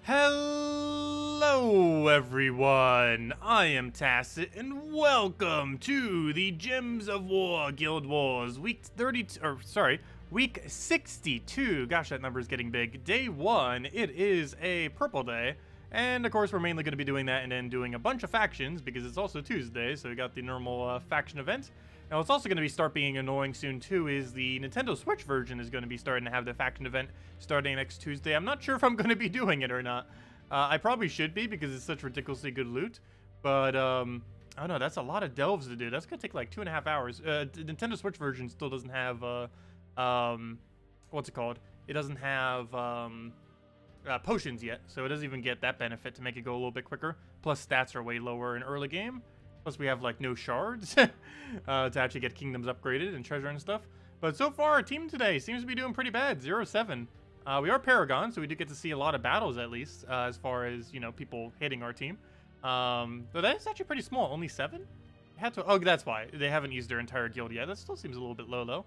Hello everyone, I am Tacet and welcome to the Gems of War Guild Wars week 62. Gosh, that number is getting big. Day 1, it is a purple day. And of course we're mainly going to be doing that and then doing a bunch of factions because it's also Tuesday, so we got the normal faction event. Now what's also going to be start being annoying soon too is the Nintendo Switch version is going to be starting to have the faction event starting next Tuesday. I'm not sure if I'm going to be doing it or not. I probably should be because it's such ridiculously good loot. But, I don't know, that's a lot of delves to do. That's going to take like 2.5 hours. The Nintendo Switch version still doesn't have, what's it called? It doesn't have, potions yet, so it doesn't even get that benefit to make it go a little bit quicker. Plus, stats are way lower in early game. Plus, we have, like, no shards to actually get kingdoms upgraded and treasure and stuff. But so far, our team today seems to be doing pretty bad. 0-7. We are Paragon, so we do get to see a lot of battles, at least, as far as, you know, people hitting our team. But that's actually pretty small. Only 7? Had to. Oh, that's why. They haven't used their entire guild yet. That still seems a little bit low, though.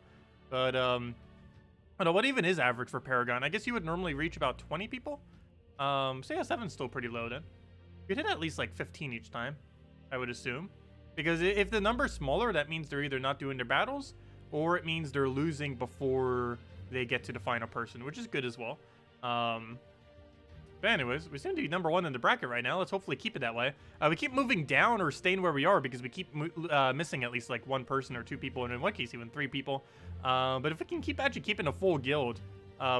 But, I don't know, what even is average for Paragon? I guess you would normally reach about 20 people. So yeah, 7's still pretty low, then. You'd hit at least, like, 15 each time, I would assume. Because if the number's smaller, that means they're either not doing their battles, or it means they're losing before they get to the final person, which is good as well. But anyways, we seem to be number 1 in the bracket right now. Let's hopefully keep it that way. We keep moving down or staying where we are because we keep missing at least like 1 person or 2 people, and in one case even 3 people. But if we can keep keeping a full guild,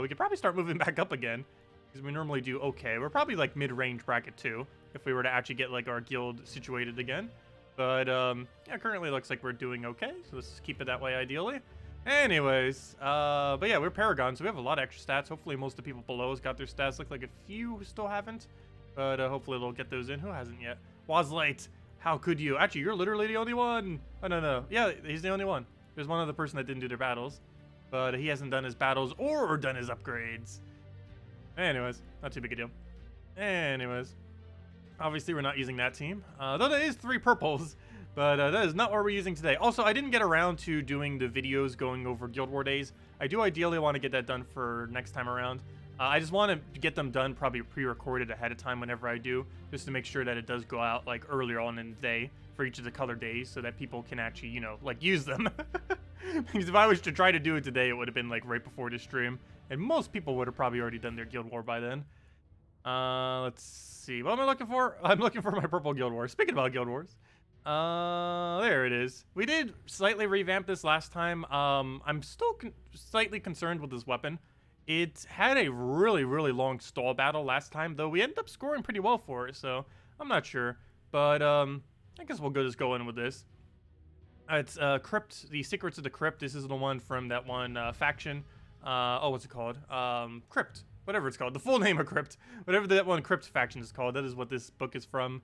we could probably start moving back up again because we normally do okay. We're probably like mid-range bracket too if we were to actually get like our guild situated again. But yeah, currently it looks like we're doing okay, so let's keep it that way ideally. Anyways, but yeah, we're Paragon, so we have a lot of extra stats. Hopefully most of the people below us got their stats. Look like a few who still haven't, but hopefully they'll get those in. Who hasn't yet? Wozzy, how could you? Actually, you're literally the only one. Oh, no. Yeah, he's the only one. There's one other person that didn't do their battles, but he hasn't done his battles or done his upgrades. Anyways, not too big a deal. Anyways, obviously we're not using that team, though there is 3 purples. But that is not what we're using today. Also, I didn't get around to doing the videos going over Guild War days. I do ideally want to get that done for next time around. I just want to get them done probably pre-recorded ahead of time whenever I do, just to make sure that it does go out like earlier on in the day for each of the color days so that people can actually, you know, like use them. Because if I was to try to do it today, it would have been like right before the stream. And most people would have probably already done their Guild War by then. Let's see. What am I looking for? I'm looking for my purple Guild War. Speaking about Guild Wars. There it is. We did slightly revamp this last time. I'm still slightly concerned with this weapon. It had a really, really long stall battle last time, though we ended up scoring pretty well for it, so I'm not sure. But, I guess we'll just go in with this. It's, Crypt, the Secrets of the Crypt. This is the one from that one, faction. Oh, what's it called? Crypt. Whatever it's called. The full name of Crypt. Whatever that one Crypt faction is called, that is what this book is from.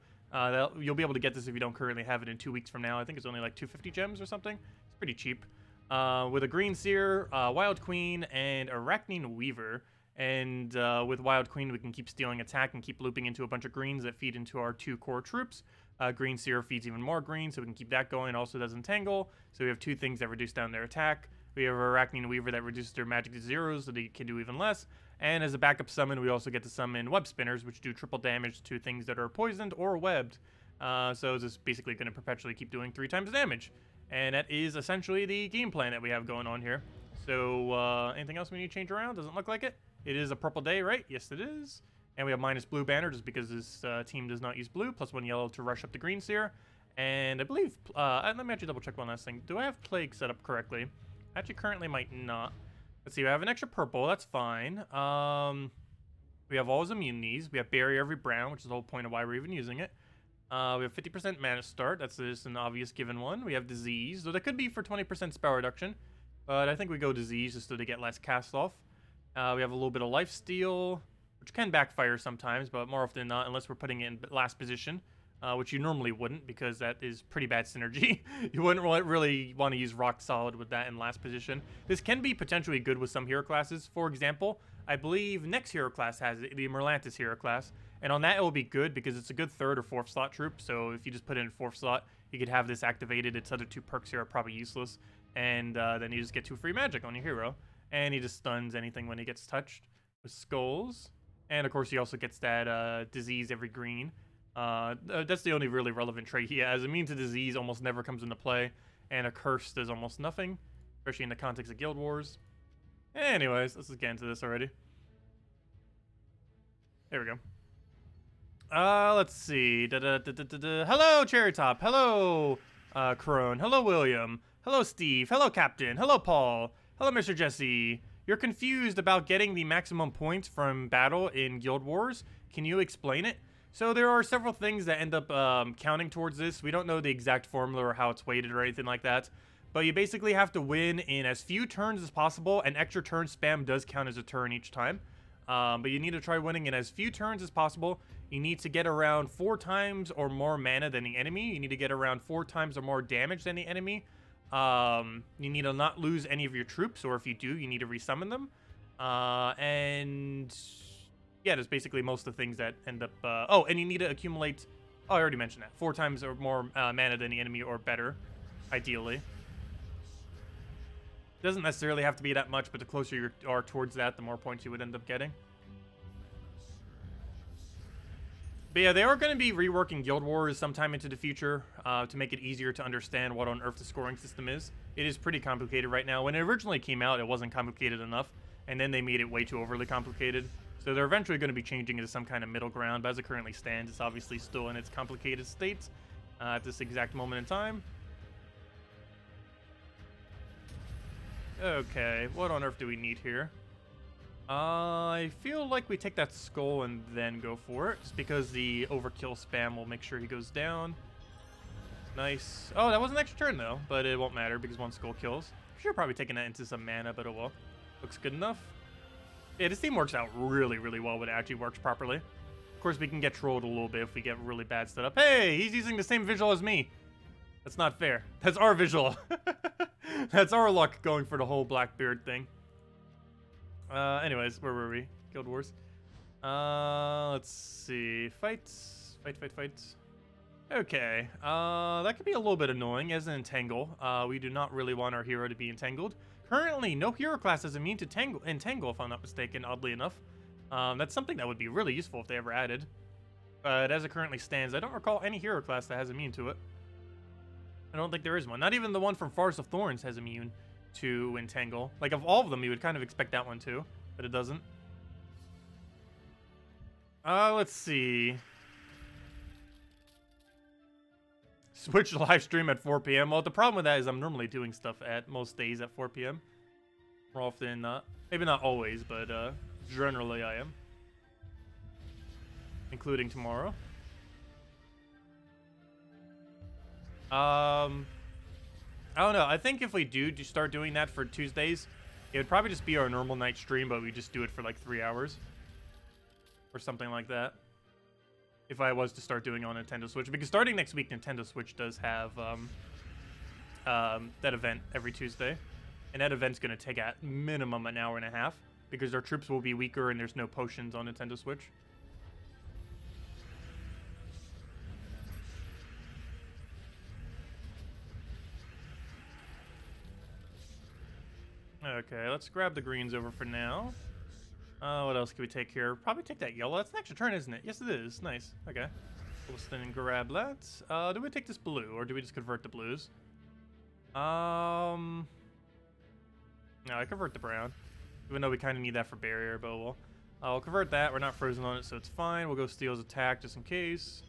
You'll be able to get this if you don't currently have it in 2 weeks from now. I think it's only like 250 gems or something. It's pretty cheap. With a Green Seer, Wild Queen, and Arachnine Weaver. And with Wild Queen, we can keep stealing attack and keep looping into a bunch of greens that feed into our 2 core troops. Green Seer feeds even more green, so we can keep that going. It also does Entangle, so we have 2 things that reduce down their attack. We have Arachnine Weaver that reduces their magic to 0, so they can do even less. And as a backup summon, we also get to summon Web Spinners, which do triple damage to things that are poisoned or webbed. So this is basically going to perpetually keep doing 3 times damage. And that is essentially the game plan that we have going on here. So anything else we need to change around? Doesn't look like it. It is a purple day, right? Yes, it is. And we have minus blue banner just because this team does not use blue. Plus 1 yellow to rush up the Green Seer. And I believe, let me actually double check one last thing. Do I have Plague set up correctly? Actually, currently might not. Let's see, we have an extra purple, that's fine. We have all his immunities. We have Bury Every Brown, which is the whole point of why we're even using it. We have 50% mana start, that's just an obvious given one. We have Disease, though that could be for 20% spell reduction. But I think we go Disease just so they get less cast off. We have a little bit of Lifesteal, which can backfire sometimes, but more often than not, unless we're putting it in last position. Which you normally wouldn't because that is pretty bad synergy. You wouldn't really want to use Rock Solid with that in last position. This can be potentially good with some hero classes. For example, I believe next hero class has it, the Merlantis hero class. And on that it will be good because it's a good 3rd or 4th slot troop. So if you just put it in 4th slot, you could have this activated. Its other 2 perks here are probably useless. And then you just get 2 free magic on your hero. And he just stuns anything when he gets touched with skulls. And of course he also gets that disease every green. That's the only really relevant trait he has. Immune to disease almost never comes into play. And a curse does almost nothing, especially in the context of Guild Wars. Anyways, let's just get into this already. There we go. Let's see. Hello, Cherry Top. Hello, Crone. Hello, William. Hello, Steve. Hello, Captain. Hello, Paul. Hello, Mr. Jesse. You're confused about getting the maximum points from battle in Guild Wars. Can you explain it? So there are several things that end up counting towards this. We don't know the exact formula or how it's weighted or anything like that. But you basically have to win in as few turns as possible. An extra turn spam does count as a turn each time. But you need to try winning in as few turns as possible. You need to get around 4 times or more mana than the enemy. You need to get around 4 times or more damage than the enemy. You need to not lose any of your troops, or if you do, you need to resummon them. And yeah, that's basically most of the things that end up... oh, and you need to accumulate... Oh, I already mentioned that. 4 times or more mana than the enemy, or better, ideally. Doesn't necessarily have to be that much, but the closer you are towards that, the more points you would end up getting. But yeah, they are going to be reworking Guild Wars sometime into the future to make it easier to understand what on earth the scoring system is. It is pretty complicated right now. When it originally came out, it wasn't complicated enough, and then they made it way too overly complicated. So they're eventually going to be changing it to some kind of middle ground, but as it currently stands, it's obviously still in its complicated state at this exact moment in time. Okay, what on earth do we need here? I feel like we take that skull and then go for it, just because the overkill spam will make sure he goes down. Nice. Oh, that was an extra turn though, but it won't matter because 1 skull kills. Should have probably taken that into some mana, but oh well. Looks good enough. Yeah, this team works out really, really well when it actually works properly. Of course, we can get trolled a little bit if we get really bad setup. Hey, he's using the same visual as me. That's not fair. That's our visual. That's our luck going for the whole Blackbeard thing. Anyways, where were we? Guild Wars. Let's see. Fights. Fight. Okay. That could be a little bit annoying as an entangle. We do not really want our hero to be entangled. Currently, no hero class is immune to entangle, if I'm not mistaken, oddly enough. That's something that would be really useful if they ever added. But as it currently stands, I don't recall any hero class that has immune to it. I don't think there is one. Not even the one from Forest of Thorns has immune to entangle. Like, of all of them, you would kind of expect that one too, but it doesn't. Let's see. Switch live stream at 4 p.m. Well, the problem with that is I'm normally doing stuff at most days at 4 p.m. More often than not. Maybe not always, but generally I am. Including tomorrow. I don't know. I think if we do start doing that for Tuesdays, it would probably just be our normal night stream, but we just do it for like 3 hours. Or something like that. If I was to start doing it on Nintendo Switch. Because starting next week, Nintendo Switch does have that event every Tuesday. And that event's going to take at minimum an hour and a half. Because our troops will be weaker and there's no potions on Nintendo Switch. Okay, let's grab the greens over for now. What else can we take here? Probably take that yellow. That's an extra turn, isn't it? Yes, it is. Nice. Okay. We'll stand and grab that. Do we take this blue, or do we just convert the blues? No, I convert the brown. Even though we kind of need that for barrier, but we'll convert that. We're not frozen on it, so it's fine. We'll go Steel's attack just in case.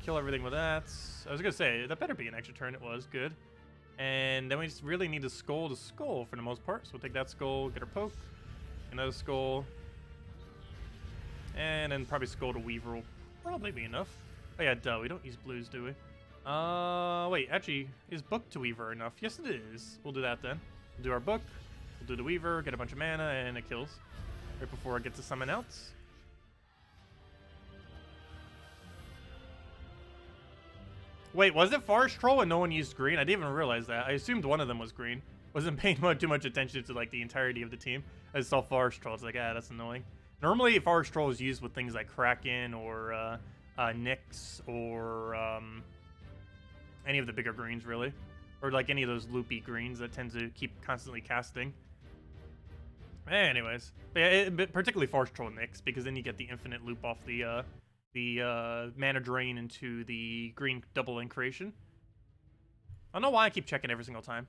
Kill everything with that. I was going to say, that better be an extra turn. It was. Good. And then we just really need to skull for the most part. So we'll take that skull, get our poke, another skull, and then probably skull to Weaver will probably be enough. Oh yeah, duh, we don't use blues, do we? Wait, actually, is book to Weaver enough? Yes, it is. We'll do that then. We'll do our book, we'll do the Weaver, get a bunch of mana, and it kills. Right before I get to summon out. Wait, was it Forest Troll and no one used green? I didn't even realize that. I assumed one of them was green. Wasn't paying too much attention to like the entirety of the team. I just saw Forest Troll. It's like, that's annoying. Normally, Forest Troll is used with things like Kraken or Nyx or any of the bigger greens, really. Or like any of those loopy greens that tend to keep constantly casting. Anyways, but yeah, particularly Force Troll Nyx, because then you get the infinite loop off the mana drain into the green double link creation. I don't know why I keep checking every single time.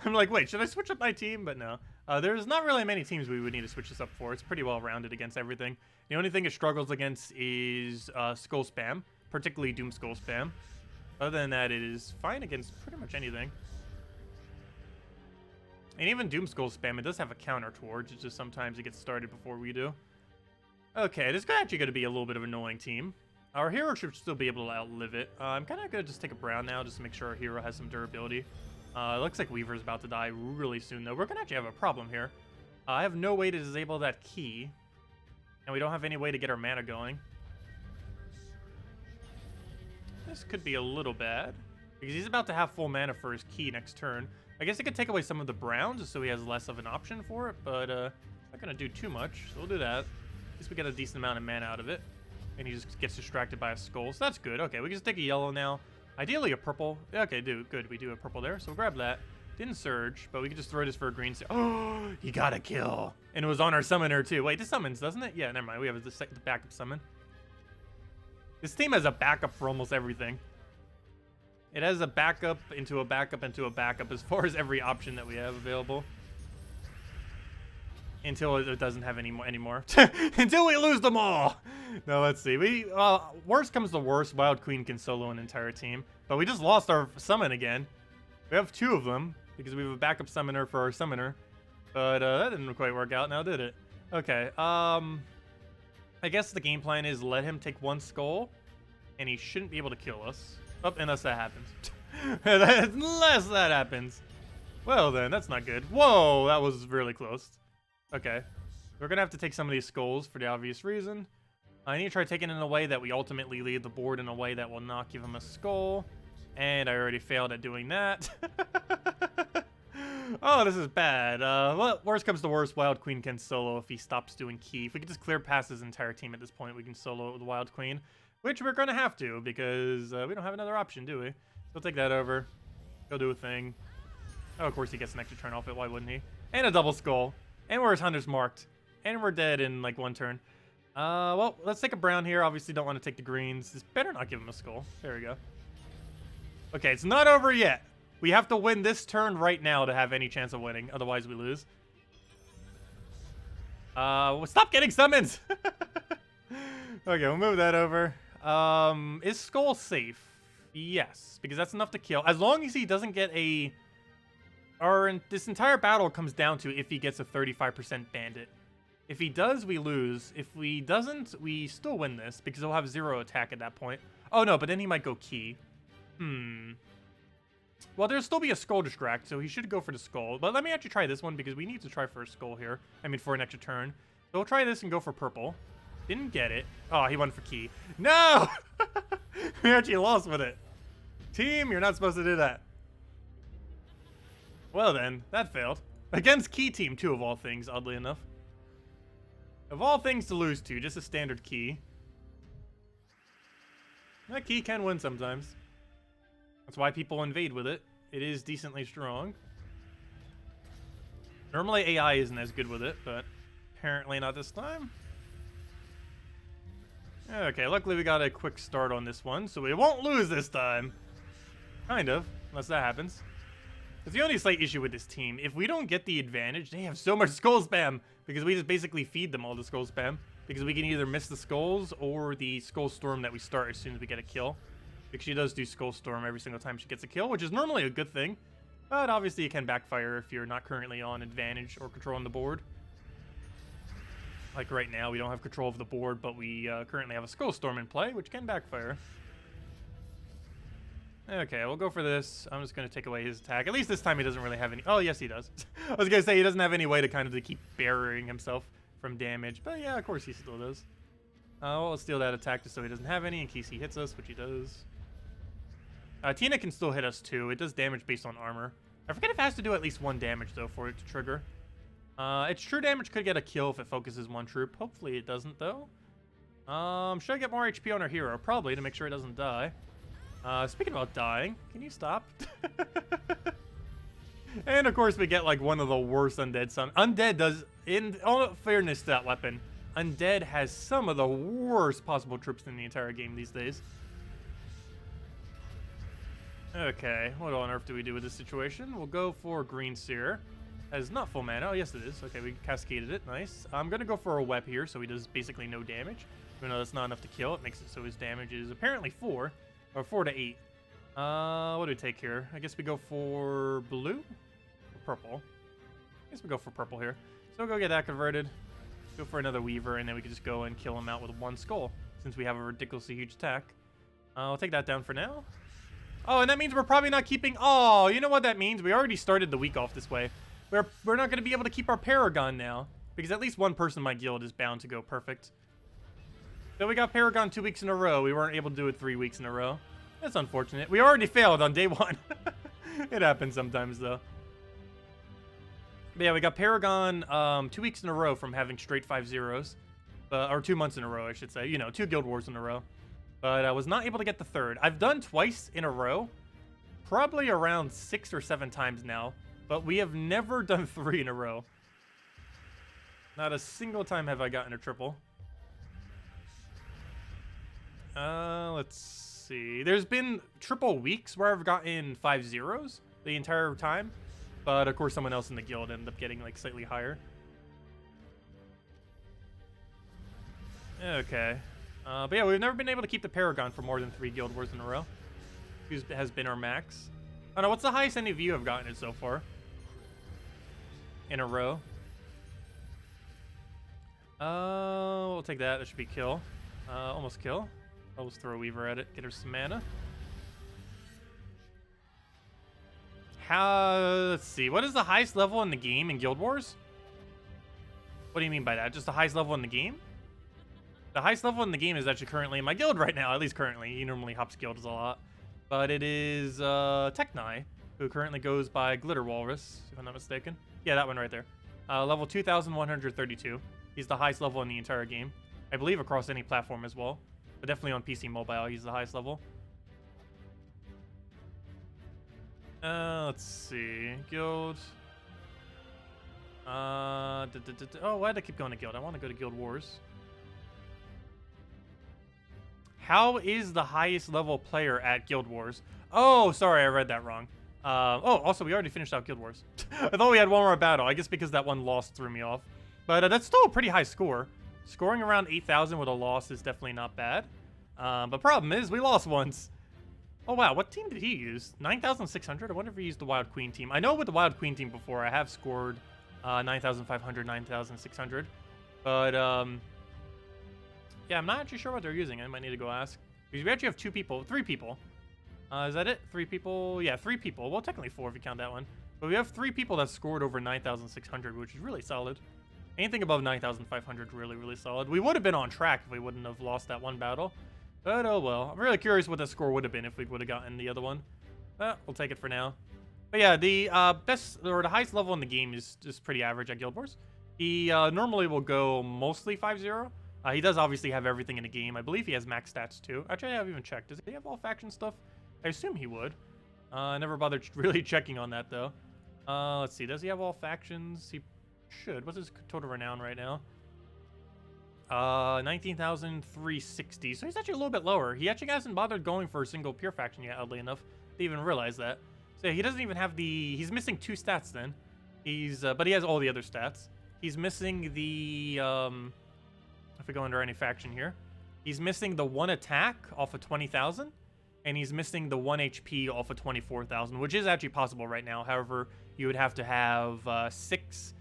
I'm like, wait, should I switch up my team? But no. There's not really many teams we would need to switch this up for. It's pretty well rounded against everything. The only thing it struggles against is Skull Spam, particularly Doom Skull Spam. Other than that, it is fine against pretty much anything. And even Doom Skull Spam, it does have a counter towards. It's just sometimes it gets started before we do. Okay, this is actually going to be a little bit of an annoying team. Our hero should still be able to outlive it. I'm kind of going to just take a brown now just to make sure our hero has some durability. It looks like Weaver's about to die really soon, though. We're going to actually have a problem here. I have no way to disable that key. And we don't have any way to get our mana going. This could be a little bad. Because he's about to have full mana for his key next turn. I guess it could take away some of the browns so he has less of an option for it. But not going to do too much. So we'll do that. At least we get a decent amount of mana out of it. And he just gets distracted by a skull. So that's good. Okay, we can just take a yellow now. Ideally a purple. Okay, good. We do a purple there. So we'll grab that. Didn't surge, but we can just throw this for a green. Oh, he got a kill. And it was on our summoner too. Wait, this summons, doesn't it? Yeah, never mind. We have the backup summon. This team has a backup for almost everything. It has a backup into a backup into a backup as far as every option that we have available. Until it doesn't have any more. Until we lose them all. No, let's see. Worst comes to worst, Wild Queen can solo an entire team. But we just lost our summon again. We have 2 of them because we have a backup summoner for our summoner. But that didn't quite work out now, did it? Okay. I guess the game plan is let him take 1 skull. And he shouldn't be able to kill us. Oh, unless that happens. Unless that happens. Well then, that's not good. Whoa, that was really close. Okay. We're going to have to take some of these skulls for the obvious reason. I need to try taking it in a way that we ultimately lead the board in a way that will not give him a skull. And I already failed at doing that. Oh, this is bad. Well, worst comes to worst, Wild Queen can solo if he stops doing key. If we could just clear past his entire team at this point, we can solo the Wild Queen. Which we're going to have to, because we don't have another option, do we? So we'll take that over. Go do a thing. Oh, of course he gets an extra turn off it. Why wouldn't he? And a double skull. And we're his Hunter's marked. And we're dead in, like, 1 turn. Well, let's take a brown here. Obviously don't want to take the greens. This better not give him a skull. There we go. Okay, it's not over yet. We have to win this turn right now to have any chance of winning. Otherwise, we lose. Stop getting summons! Okay, we'll move that over. Is skull safe? Yes, because that's enough to kill. As long as he doesn't get a... this entire battle comes down to if he gets a 35% bandit. If he does, we lose. If he doesn't, we still win this because he'll have 0 attack at that point. Oh, no, but then he might go key. Well, there'll still be a skull distract, so he should go for the skull. But let me actually try this one because we need to try for a skull here. I mean, for an extra turn. So we'll try this and go for purple. Didn't get it. Oh, he went for key. No! We actually lost with it. Team, you're not supposed to do that. Well then, that failed. Against key team, too, of all things, oddly enough. Of all things to lose to, just a standard key. That key can win sometimes. That's why people invade with it. It is decently strong. Normally AI isn't as good with it, but apparently not this time. Okay, luckily we got a quick start on this one, so we won't lose this time. Kind of, unless that happens. It's the only slight issue with this team. If we don't get the advantage, they have so much skull spam, because we just basically feed them all the skull spam. Because we can either miss the skulls or the skull storm that we start as soon as we get a kill. Because she does do skull storm every single time she gets a kill, which is normally a good thing. But obviously it can backfire if you're not currently on advantage or controlling the board. Like right now, we don't have control of the board, but we currently have a skull storm in play, which can backfire. Okay, we'll go for this. I'm just going to take away his attack. At least this time he doesn't really have any... Oh, yes, he does. I was going to say he doesn't have any way to kind of to keep burying himself from damage. But yeah, of course he still does. Well, let's steal that attack just so he doesn't have any in case he hits us, which he does. Tina can still hit us too. It does damage based on armor. I forget if it has to do at least 1 damage, though, for it to trigger. Its true damage could get a kill if it focuses 1 troop. Hopefully it doesn't, though. Should I get more HP on our hero? Probably, to make sure it doesn't die. Speaking about dying, can you stop? And of course we get like one of the worst undead summons. Undead does, in all fairness to that weapon, Undead has some of the worst possible troops in the entire game these days. Okay, what on earth do we do with this situation? We'll go for Green Seer. Has not full mana. Oh, yes it is. Okay, we cascaded it. Nice. I'm going to go for a Web here, so he does basically no damage. Even though that's not enough to kill, it makes it so his damage is apparently 4. Or 4 to 8. What do we take here? I guess we go for blue? Or purple? I guess we go for purple here. So we'll go get that converted. Go for another Weaver, and then we can just go and kill him out with 1 skull, since we have a ridiculously huge attack. I'll take that down for now. Oh, and that means we're probably not keeping... Oh, you know what that means? We already started the week off this way. We're not going to be able to keep our Paragon now, because at least one person in my guild is bound to go perfect. So we got Paragon 2 weeks in a row. We weren't able to do it 3 weeks in a row. That's unfortunate. We already failed on day 1. It happens sometimes, though. But yeah, we got Paragon 2 weeks in a row from having straight 5-0s. Or 2 months in a row, I should say. You know, 2 Guild Wars in a row. But I was not able to get the 3rd. I've done twice in a row. Probably around 6 or 7 times now. But we have never done 3 in a row. Not a single time have I gotten a triple. Let's see. There's been triple weeks where I've gotten 5-0s the entire time. But, of course, someone else in the guild ended up getting, like, slightly higher. Okay. But, yeah, we've never been able to keep the Paragon for more than 3 Guild Wars in a row. Who has been our max. I don't know, what's the highest any of you have gotten it so far? In a row. We'll take that. That should be kill. Almost kill. I'll just throw a Weaver at it. Get her some mana. Let's see. What is the highest level in the game in Guild Wars? What do you mean by that? Just the highest level in the game? The highest level in the game is actually currently in my guild right now. At least currently. He normally hops guilds a lot. But it is Techni, who currently goes by Glitter Walrus, if I'm not mistaken. Yeah, that one right there. Level 2,132. He's the highest level in the entire game. I believe across any platform as well. But definitely on PC Mobile, he's the highest level. Let's see. Guild. Oh, why did I keep going to guild? I want to go to Guild Wars. How is the highest level player at Guild Wars? Oh, sorry, I read that wrong. Oh, also, we already finished out Guild Wars. I thought we had one more battle. I guess because that one loss threw me off. But that's still a pretty high score. Scoring around 8,000 with a loss is definitely not bad. But problem is, we lost once. Oh, wow. What team did he use? 9,600? I wonder if he used the Wild Queen team. I know with the Wild Queen team before, I have scored 9,500, 9,600. But, yeah, I'm not actually sure what they're using. I might need to go ask. Because we actually have 3 people. Is that it? 3 people? Yeah, 3 people. Well, technically 4 if you count that one. But we have 3 people that scored over 9,600, which is really solid. Anything above 9,500 really, really solid. We would have been on track if we wouldn't have lost that one battle. But oh well. I'm really curious what the score would have been if we would have gotten the other one. But we'll take it for now. But yeah, the best or the highest level in the game is just pretty average at Guild Wars. He normally will go mostly 5-0. He does obviously have everything in the game. I believe he has max stats too. Actually, I haven't even checked. Does he have all faction stuff? I assume he would. I never bothered really checking on that though. Let's see. Does he have all factions? He should. What's his total renown right now? 19,360. So he's actually a little bit lower. He actually hasn't bothered going for a single pure faction yet, oddly enough. Didn't even realize that. So he doesn't even have the... He's missing 2 stats then. But he has all the other stats. He's missing the... if we go under any faction here. He's missing the 1 attack off of 20,000. And he's missing the 1 HP off of 24,000, which is actually possible right now. However, you would have to have 6...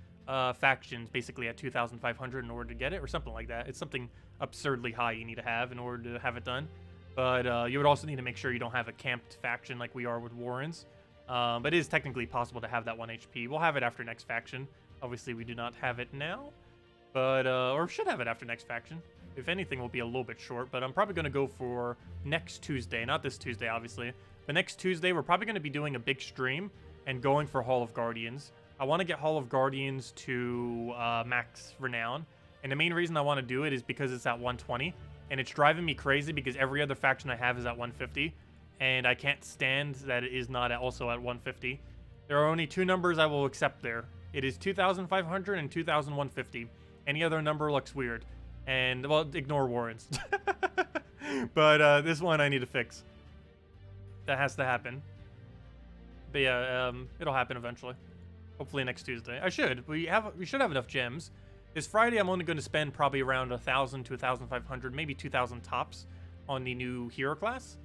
factions basically at 2,500 in order to get it, or something like that. It's something absurdly high you need to have in order to have it done. But you would also need to make sure you don't have a camped faction like we are with Warrens. But it is technically possible to have that 1 HP. We'll have it after next faction. Obviously, we do not have it now, but or should have it after next faction. If anything, we'll be a little bit short, but I'm probably going to go for next Tuesday. Not this Tuesday, obviously. But next Tuesday, we're probably going to be doing a big stream and going for Hall of Guardians. I want to get Hall of Guardians to max renown. And the main reason I want to do it is because it's at 120. And it's driving me crazy because every other faction I have is at 150. And I can't stand that it is not also at 150. There are only two numbers I will accept there. It is 2,500 and 2,150. Any other number looks weird. And, well, ignore Warren's. But this one I need to fix. That has to happen. But yeah, it'll happen eventually. Hopefully next Tuesday. We should have enough gems. This Friday, I'm only going to spend probably around 1,000 to 1,500, maybe 2,000 tops on the new hero class.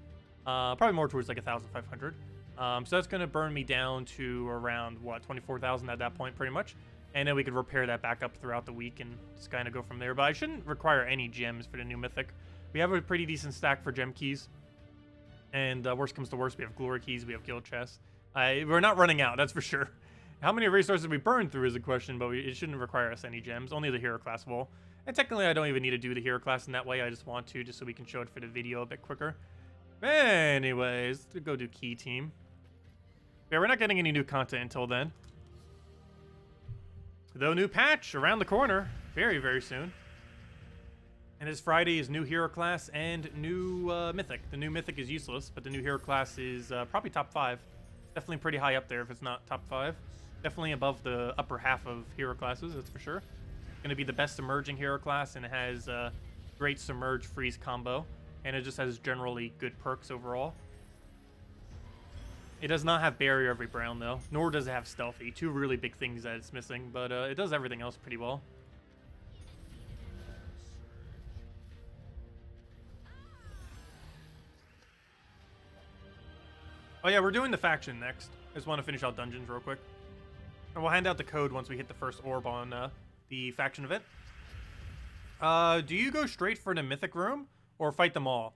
Probably more towards like 1,500. So that's going to burn me down to around, what, 24,000 at that point, pretty much. And then we could repair that back up throughout the week and just kind of go from there. But I shouldn't require any gems for the new mythic. We have a pretty decent stack for gem keys. And worst comes to worst, we have glory keys, we have guild chests. We're not running out, that's for sure. How many resources we burn through is a question, but it shouldn't require us any gems. Only the hero class will. And technically, I don't even need to do the hero class in that way. I just want to, just so we can show it for the video a bit quicker. Anyways, let's go do key team. Yeah, we're not getting any new content until then. Though new patch around the corner, very, very soon. And this Friday is new hero class and new mythic. The new mythic is useless, but the new hero class is probably top 5. Definitely pretty high up there if it's not top 5. Definitely above the upper half of hero classes, that's for sure. Going to be the best emerging hero class, and it has great submerge freeze combo. And it just has generally good perks overall. It does not have barrier every brown though, nor does it have stealthy. Two really big things that it's missing, but it does everything else pretty well. Oh yeah, we're doing the faction next. I just want to finish out dungeons real quick. And we'll hand out the code once we hit the first orb on the faction event. Do you go straight for the mythic room or fight them all?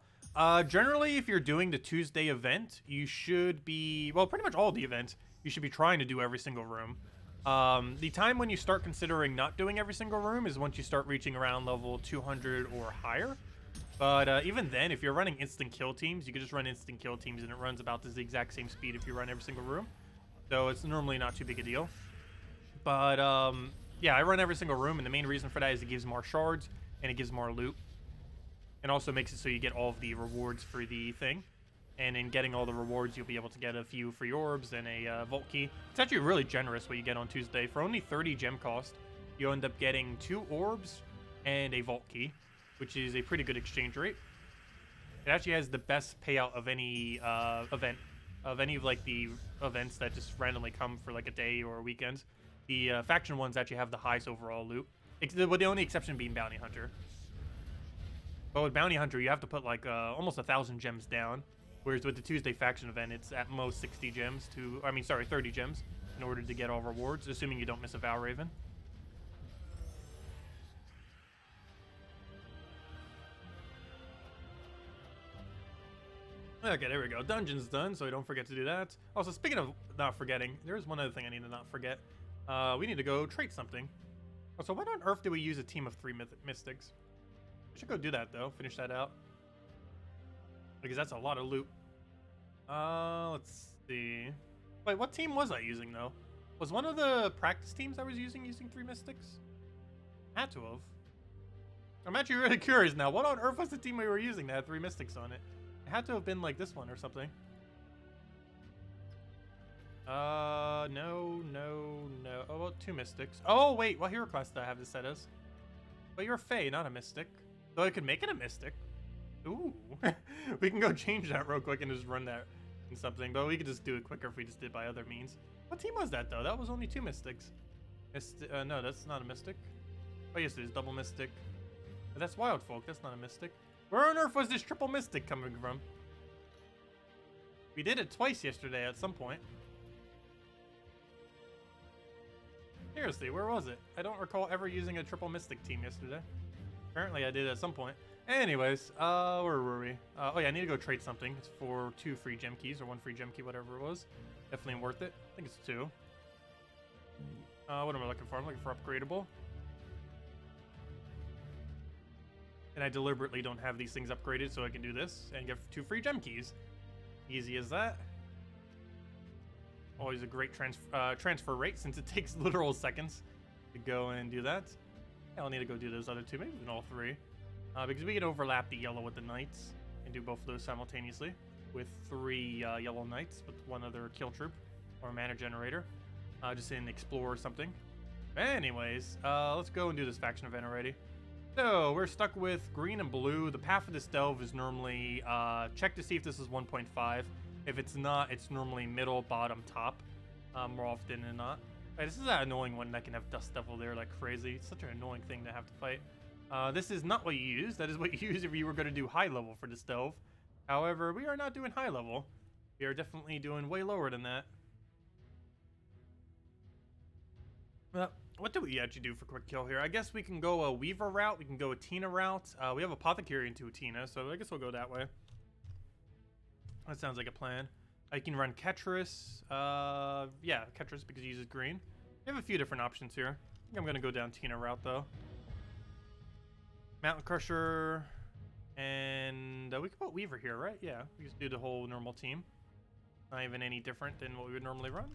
Generally, if you're doing the Tuesday event, you should be, well, pretty much all the events, you should be trying to do every single room. The time when you start considering not doing every single room is once you start reaching around level 200 or higher. But even then, if you're running instant kill teams, you can just run instant kill teams and it runs about the exact same speed if you run every single room. So it's normally not too big a deal. But yeah, I run every single room, and the main reason for that is it gives more shards and it gives more loot. And also makes it so you get all of the rewards for the thing. And in getting all the rewards, you'll be able to get a few free orbs and a vault key. It's actually really generous what you get on Tuesday. For only 30 gem cost, you end up getting 2 orbs and a vault key, which is a pretty good exchange rate. It actually has the best payout of any event, of any of like the events that just randomly come for like a day or a weekend. The faction ones actually have the highest overall loot, with the only exception being Bounty Hunter. But with Bounty Hunter, you have to put like almost 1,000 gems down, whereas with the Tuesday faction event, it's at most 60 gems to, 30 gems in order to get all rewards, assuming you don't miss a Vow Raven. Okay, there we go. Dungeon's done, so I don't forget to do that. Also, speaking of not forgetting, there's one other thing I need to not forget. We need to go trade something. Also, when on earth do we use a team of 3 mystics? We should go do that, though. Finish that out. Because that's a lot of loot. Let's see. Wait, what team was I using, though? Was one of the practice teams I was using 3 mystics? Had to have. I'm actually really curious now. What on earth was the team we were using that had 3 mystics on it? It had to have been like this one or something. No. Oh, well, 2 mystics. Oh, wait, what hero class did I have this set as? But you're a Fae, not a mystic. Though I could make it a mystic. Ooh. We can go change that real quick and just run that in something. But we could just do it quicker if we just did by other means. What team was that, though? That was only 2 mystics. No, that's not a mystic. Oh, yes, it is double mystic. But that's wild folk. That's not a mystic. Where on earth was this triple mystic coming from? We did it twice yesterday at some point. Seriously, where was it? I don't recall ever using a triple mystic team yesterday. Apparently I did at some point. Anyways, where were we? Oh yeah, I need to go trade something. It's for 2 free gem keys, or 1 free gem key, whatever it was. Definitely worth it. I think it's 2. What am I looking for? I'm looking for upgradable. And I deliberately don't have these things upgraded so I can do this and get 2 free gem keys. Easy as that. Always a great transfer rate since it takes literal seconds to go and do that. Yeah, I'll need to go do those other 2, maybe even all 3. Because we can overlap the yellow with the knights and do both of those simultaneously with 3 yellow knights with 1 other kill troop or mana generator. Just in explore or something. Anyways, let's go and do this faction event already. So we're stuck with green and blue. The path of this delve is normally check to see if this is 1.5. If it's not, it's normally middle, bottom, top, more often than not. Right, this is that annoying one that can have Dust Devil there like crazy. It's such an annoying thing to have to fight. This is not what you use. That is what you use if you were going to do high level for this delve. However, we are not doing high level. We are definitely doing way lower than that. Well, what do we actually do for quick kill here? I guess we can go a Weaver route. We can go a Tina route. We have Apothecary into a Tina, so I guess we'll go that way. That sounds like a plan. I can run Ketris. Yeah, Ketris because he uses green. We have a few different options here. I think I'm going to go down Tina route, though. Mountain Crusher. And we can put Weaver here, right? Yeah, we just do the whole normal team. Not even any different than what we would normally run.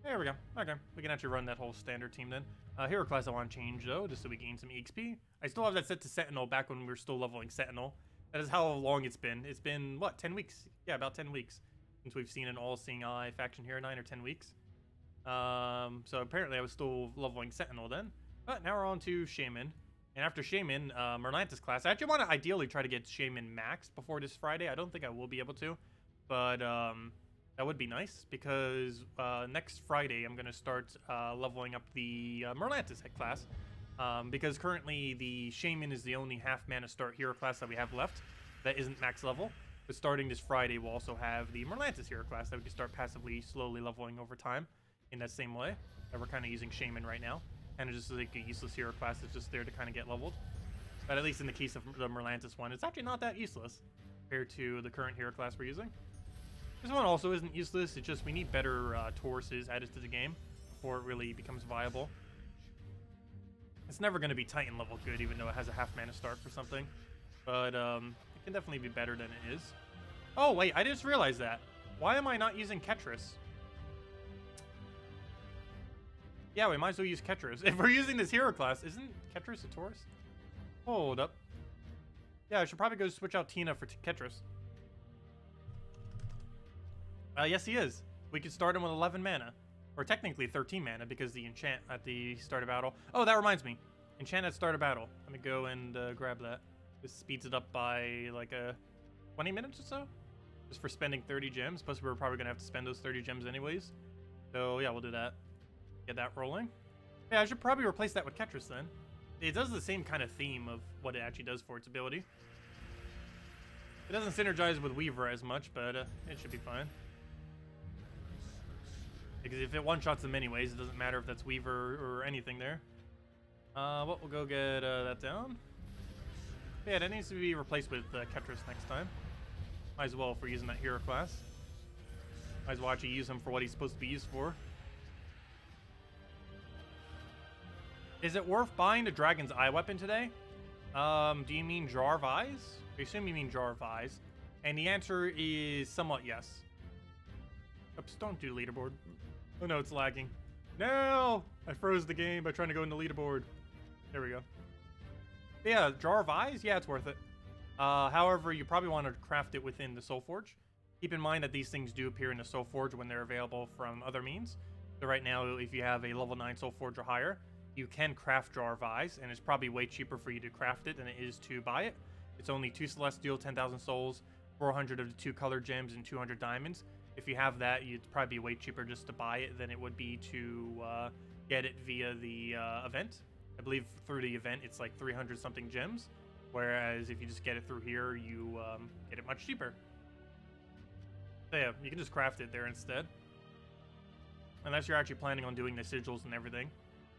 There we go. Okay, we can actually run that whole standard team then. Hero class I want to change though, just so we gain some EXP. I still have that set to Sentinel back when we were still leveling Sentinel. That is how long it's been. It's been, what, 10 weeks? Yeah, about 10 weeks since we've seen an all-seeing eye faction here, 9 or 10 weeks. So apparently I was still leveling Sentinel then. But now we're on to Shaman. And after Shaman, Merlantis class. I actually want to ideally try to get Shaman maxed before this Friday. I don't think I will be able to. But that would be nice because next Friday I'm going to start leveling up the Merlantis head class. Because currently the Shaman is the only half mana start hero class that we have left that isn't max level. But starting this Friday, we'll also have the Merlantis hero class that we can start passively, slowly leveling over time in that same way. And we're kind of using Shaman right now. And it's just like a useless hero class that's just there to kind of get leveled. But at least in the case of the Merlantis one, it's actually not that useless compared to the current hero class we're using. This one also isn't useless, it's just we need better Tauruses added to the game before it really becomes viable. It's never going to be Titan level good, even though it has a half mana start for something. But it can definitely be better than it is. Oh wait, I just realized that. Why am I not using Ketris? Yeah, we might as well use Ketris. If we're using this hero class, isn't Ketris a Taurus? Hold up. Yeah, I should probably go switch out Tina for Ketris. Yes, he is. We could start him with 11 mana. Or technically 13 mana because the enchant at the start of battle. Oh, that reminds me. Enchant at start of battle. Let me go and grab that. This speeds it up by like 20 minutes or so. Just for spending 30 gems. Plus we're probably going to have to spend those 30 gems anyways. So yeah, we'll do that. Get that rolling. Yeah, I should probably replace that with Ketris then. It does the same kind of theme of what it actually does for its ability. It doesn't synergize with Weaver as much, but it should be fine. Because if it one-shots them anyways, it doesn't matter if that's Weaver or anything there. Well, we'll go get that down. Yeah, that needs to be replaced with Ketris next time. Might as well if we're using that hero class. Might as well actually use him for what he's supposed to be used for. Is it worth buying the Dragon's Eye weapon today? Do you mean Jar of Eyes? I assume you mean Jar of Eyes. And the answer is somewhat yes. Oops, don't do leaderboard. Oh no, it's lagging. No! I froze the game by trying to go into leaderboard. There we go. Yeah, Jar of Eyes? Yeah, it's worth it. However, you probably want to craft it within the Soul Forge. Keep in mind that these things do appear in the Soul Forge when they're available from other means. So right now, if you have a level 9 Soul Forge or higher, you can craft Jar of Eyes, and it's probably way cheaper for you to craft it than it is to buy it. It's only 2 Celestial, 10,000 Souls, 400 of the 2 colored gems, and 200 diamonds. If you have that, it'd probably be way cheaper just to buy it than it would be to get it via the event. I believe through the event, it's like 300 something gems, whereas if you just get it through here, you get it much cheaper. So yeah, you can just craft it there instead. Unless you're actually planning on doing the sigils and everything.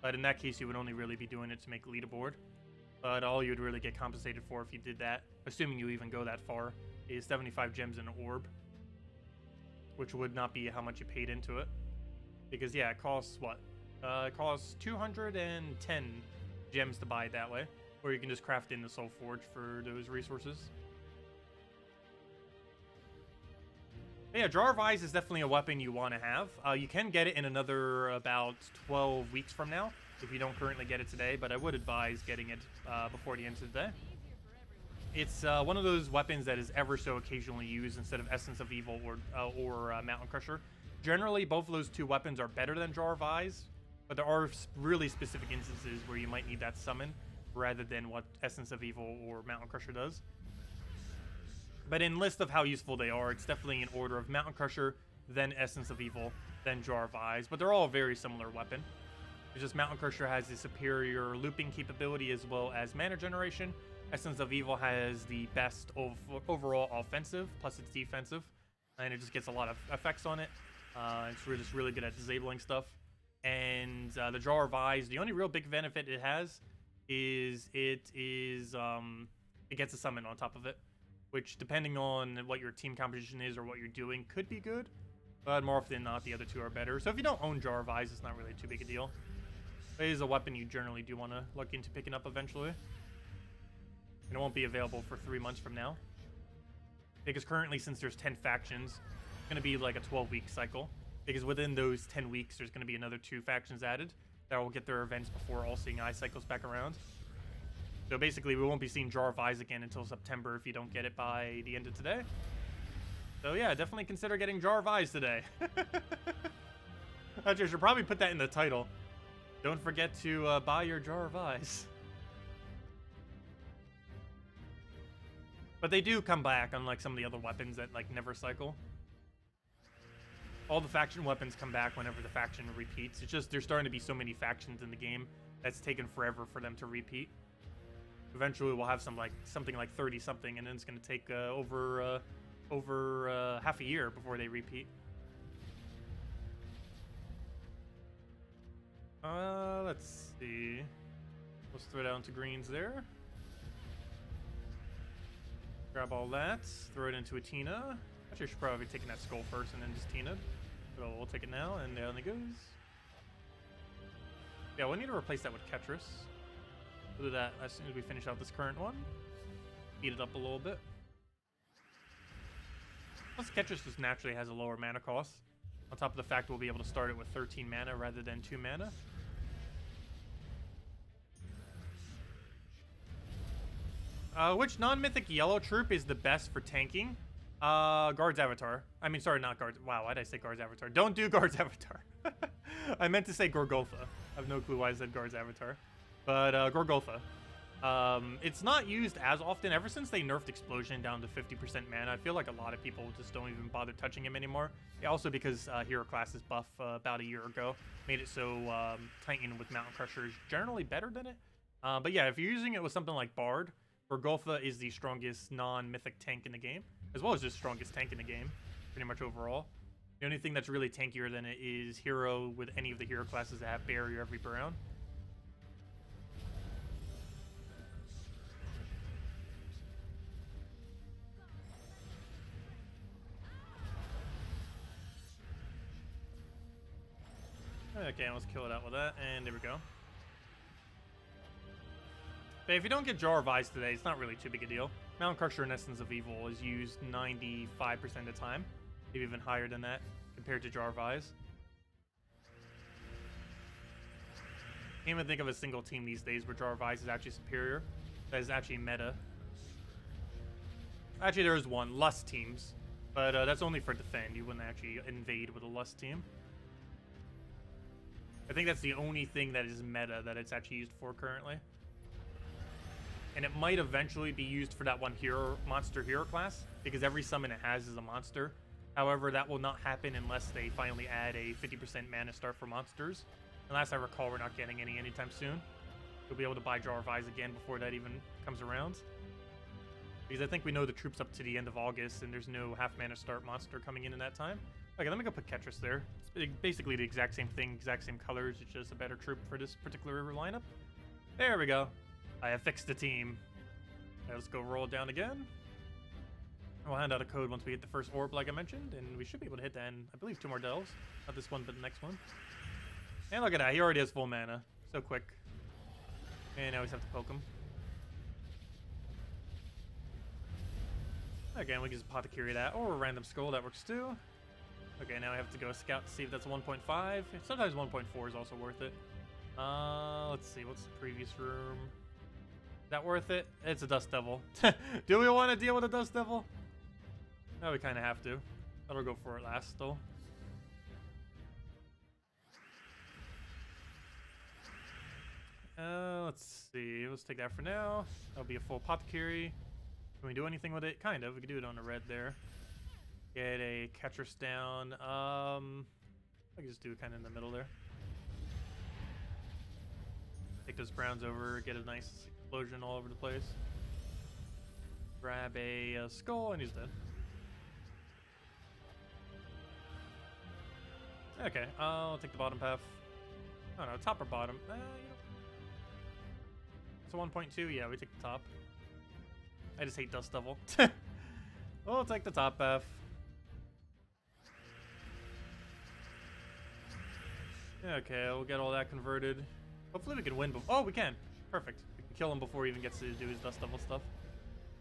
But in that case, you would only really be doing it to make leaderboard. But all you'd really get compensated for if you did that, assuming you even go that far, is 75 gems in an orb. Which would not be how much you paid into it. Because yeah, it costs what? It costs 210 gems to buy it that way. Or you can just craft in the Soul Forge for those resources. But yeah, Jar of Eyes is definitely a weapon you want to have. You can get it in another about 12 weeks from now, if you don't currently get it today, but I would advise getting it before the end of the day. It's one of those weapons that is ever so occasionally used instead of Essence of Evil or Mountain Crusher, Generally, both of those two weapons are better than Jar of Eyes, but there are really specific instances where you might need that summon rather than what Essence of Evil or Mountain Crusher does. But in list of how useful they are, it's definitely in order of Mountain Crusher, then Essence of Evil, then Jar of Eyes, but they're all a very similar weapon. It's just Mountain Crusher has the superior looping capability as well as mana generation. Essence of Evil has the best overall offensive, plus it's defensive, and it just gets a lot of effects on it. It's just really good at disabling stuff. And the Jar of Eyes, the only real big benefit it has is it gets a summon on top of it, which depending on what your team composition is or what you're doing could be good, but more often than not the other two are better. So if you don't own Jar of Eyes, it's not really too big a deal. It is a weapon you generally do want to look into picking up eventually. And it won't be available for 3 months from now, because currently, since there's 10 factions, it's going to be like a 12-week cycle, because within those 10 weeks there's going to be another 2 factions added that will get their events before All Seeing Eye cycles back around. So basically we won't be seeing Jar of Eyes again until September if you don't get it by the end of today. So yeah, definitely consider getting Jar of Eyes today. Actually, I should probably put that in the title. Don't forget to buy your Jar of Eyes. But they do come back, unlike some of the other weapons that like never cycle. All the faction weapons come back whenever the faction repeats. It's just there's starting to be so many factions in the game that's taken forever for them to repeat. Eventually we'll have something like 30 something, and then it's going to take over half a year before they repeat. Let's see. Let's throw it out into greens there. Grab all that, throw it into a Tina. Actually, I should probably be taking that skull first and then just Tina. So we'll take it now, and down it goes. Yeah, we'll need to replace that with Ketris. We'll do that as soon as we finish out this current one. Speed it up a little bit. Plus, Ketris just naturally has a lower mana cost. On top of the fact we'll be able to start it with 13 mana rather than 2 mana. Which non-mythic yellow troop is the best for tanking? Guard's Avatar. I mean, sorry, not Guard's. Wow, why did I say Guard's Avatar? Don't do Guard's Avatar. I meant to say Gorgolfa. I have no clue why I said Guard's Avatar. But, Gorgolfa. It's not used as often ever since they nerfed Explosion down to 50% mana. I feel like a lot of people just don't even bother touching him anymore. Yeah, also because Hero Class's buff about a year ago made it so Titan with Mountain Crusher is generally better than it. But yeah, if you're using it with something like Bard, Gorgolfa is the strongest non-mythic tank in the game, as well as just strongest tank in the game, pretty much overall. The only thing that's really tankier than it is Hero with any of the Hero classes that have Barrier every round. Okay, let's kill it out with that, and there we go. But if you don't get Jar of Eyes today, it's not really too big a deal. Mountain Crusher and Essence of Evil is used 95% of the time, maybe even higher than that, compared to Jar of Eyes. Can't even think of a single team these days where Jar of Eyes is actually superior. That is actually meta. Actually, there is one, Lust teams, but that's only for defend. You wouldn't actually invade with a Lust team. I think that's the only thing that is meta that it's actually used for currently. And it might eventually be used for that one monster hero class, because every summon it has is a monster. However, that will not happen unless they finally add a 50% mana start for monsters. And last I recall, we're not getting any anytime soon. You'll be able to buy Jar of Eyes again before that even comes around. Because I think we know the troops up to the end of August, and there's no half mana start monster coming in that time. Okay, let me go put Ketris there. It's basically the exact same thing, exact same colors. It's just a better troop for this particular lineup. There we go. I have fixed the team. Right, let's go roll it down again. We'll hand out a code once we hit the first orb, like I mentioned, and we should be able to hit that in, I believe, 2 more delves. Not this one, but the next one. And look at that, he already has full mana. So quick. And now we just have to poke him. Again, we can just Apothecary that, or a random scroll, that works too. Okay, now I have to go scout to see if that's a 1.5. Sometimes 1.4 is also worth it. Let's see, what's the previous room? Is that worth it? It's a Dust Devil. Do we want to deal with a Dust Devil? No, we kind of have to. That'll go for it last, though. Let's see. Let's take that for now. That'll be a full apothecary. Can we do anything with it? Kind of. We can do it on the red there. Get a catcher's down. I can just do it kind of in the middle there. Take those browns over. Get a nice explosion all over the place. Grab a skull, and he's dead. Okay, I'll take the bottom path. I don't know, top or bottom. You know. It's a 1.2. Yeah, we take the top. I just hate Dust Devil. We'll take the top path. Okay, we'll get all that converted. Hopefully we can win. Oh, we can. Perfect. We can kill him before he even gets to do his Dust Devil stuff.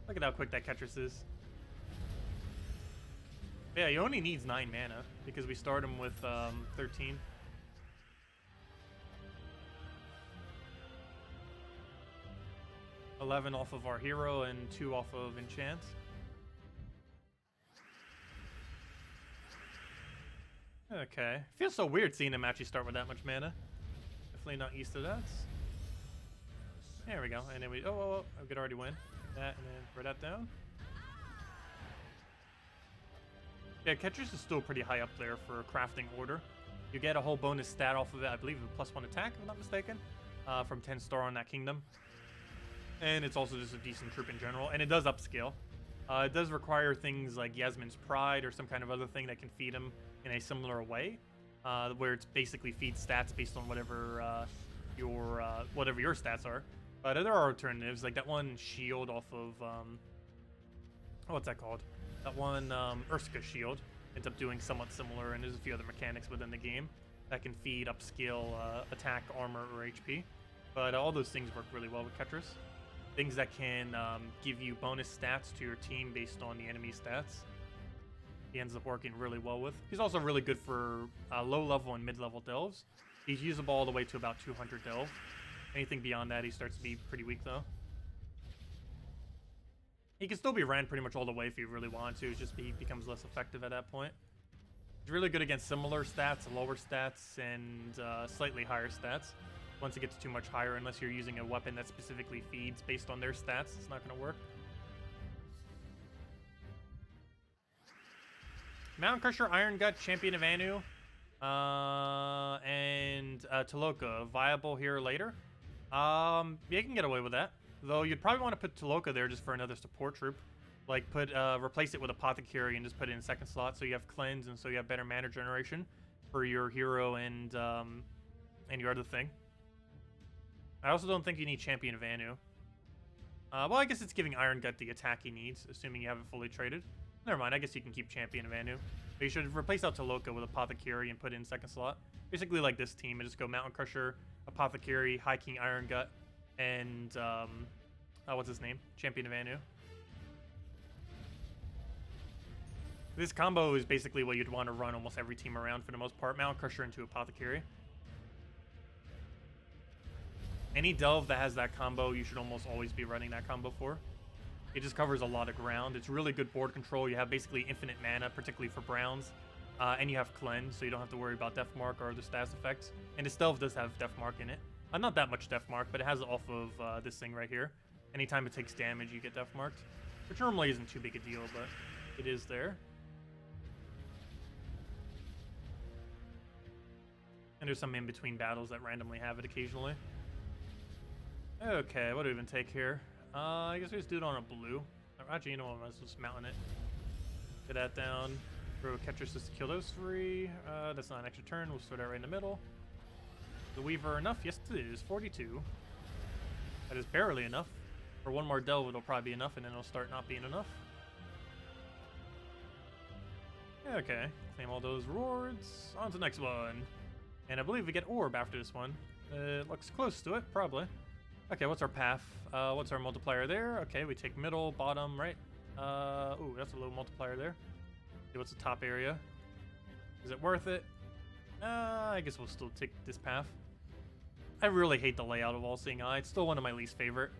Look at how quick that Ketris is. Yeah, he only needs 9 mana because we start him with 13. $11 off of our hero and 2 off of enchant. Okay. Feels so weird seeing him actually start with that much mana. Definitely not used to that. There we go. And then we we could already win. That and then throw that down. Yeah, Ketris is still pretty high up there for crafting order. You get a whole bonus stat off of it, I believe a +1 attack, if I'm not mistaken, from 10 star on that kingdom. And it's also just a decent troop in general, and it does upscale. It does require things like Yasmin's Pride or some kind of other thing that can feed him in a similar way, where it's basically feeds stats based on whatever your stats are. But there are alternatives, like that one shield off of, what's that called? That one Urska shield ends up doing somewhat similar, and there's a few other mechanics within the game that can feed upscale attack, armor, or HP. But all those things work really well with Ketris. Things that can give you bonus stats to your team based on the enemy stats. He ends up working really well with. He's also really good for low-level and mid-level delves. He's usable all the way to about 200 delve. Anything beyond that, he starts to be pretty weak, though. He can still be ran pretty much all the way if you really want to. It's just he becomes less effective at that point. He's really good against similar stats, lower stats, and slightly higher stats. Once it gets too much higher, unless you're using a weapon that specifically feeds based on their stats, it's not going to work. Mountain Crusher, Iron Gut, Champion of Anu, and Taloka, viable here later. Yeah, you can get away with that. Though you'd probably want to put Taloka there just for another support troop. Like replace it with Apothecary and just put it in second slot so you have cleanse and so you have better mana generation for your hero and your other thing. I also don't think you need Champion of Anu. Well, I guess it's giving Iron Gut the attack he needs, assuming you haven't fully traded. Never mind, I guess you can keep Champion of Anu. But you should replace out Taloka with Apothecary and put it in second slot. Basically like this team, and just go Mountain Crusher, Apothecary, High King Iron Gut, and what's his name? Champion of Anu. This combo is basically what you'd want to run almost every team around for the most part. Mountain Crusher into Apothecary. Any delve that has that combo, you should almost always be running that combo for. It just covers a lot of ground. It's really good board control. You have basically infinite mana, particularly for Browns. And you have Cleanse, so you don't have to worry about Death Mark or other status effects. And this delve does have Death Mark in it. Not that much Death Mark, but it has it off of this thing right here. Anytime it takes damage, you get Death Marked. Which normally isn't too big a deal, but it is there. And there's some in-between battles that randomly have it occasionally. Okay, what do we even take here? I guess we just do it on a blue. Actually, you know what, let's just mountain it. Get that down. Throw Ketris just to kill those 3. That's not an extra turn, we'll throw that right in the middle. The Weaver enough? Yes, it is. 42. That is barely enough. For one more delve, it'll probably be enough, and then it'll start not being enough. Okay, claim all those rewards. On to the next one. And I believe we get Orb after this one. It looks close to it, probably. Okay, what's our path? What's our multiplier there? Okay, we take middle, bottom, right? Ooh, that's a low multiplier there. Okay, what's the top area? Is it worth it? I guess we'll still take this path. I really hate the layout of All Seeing Eye. It's still one of my least favorite.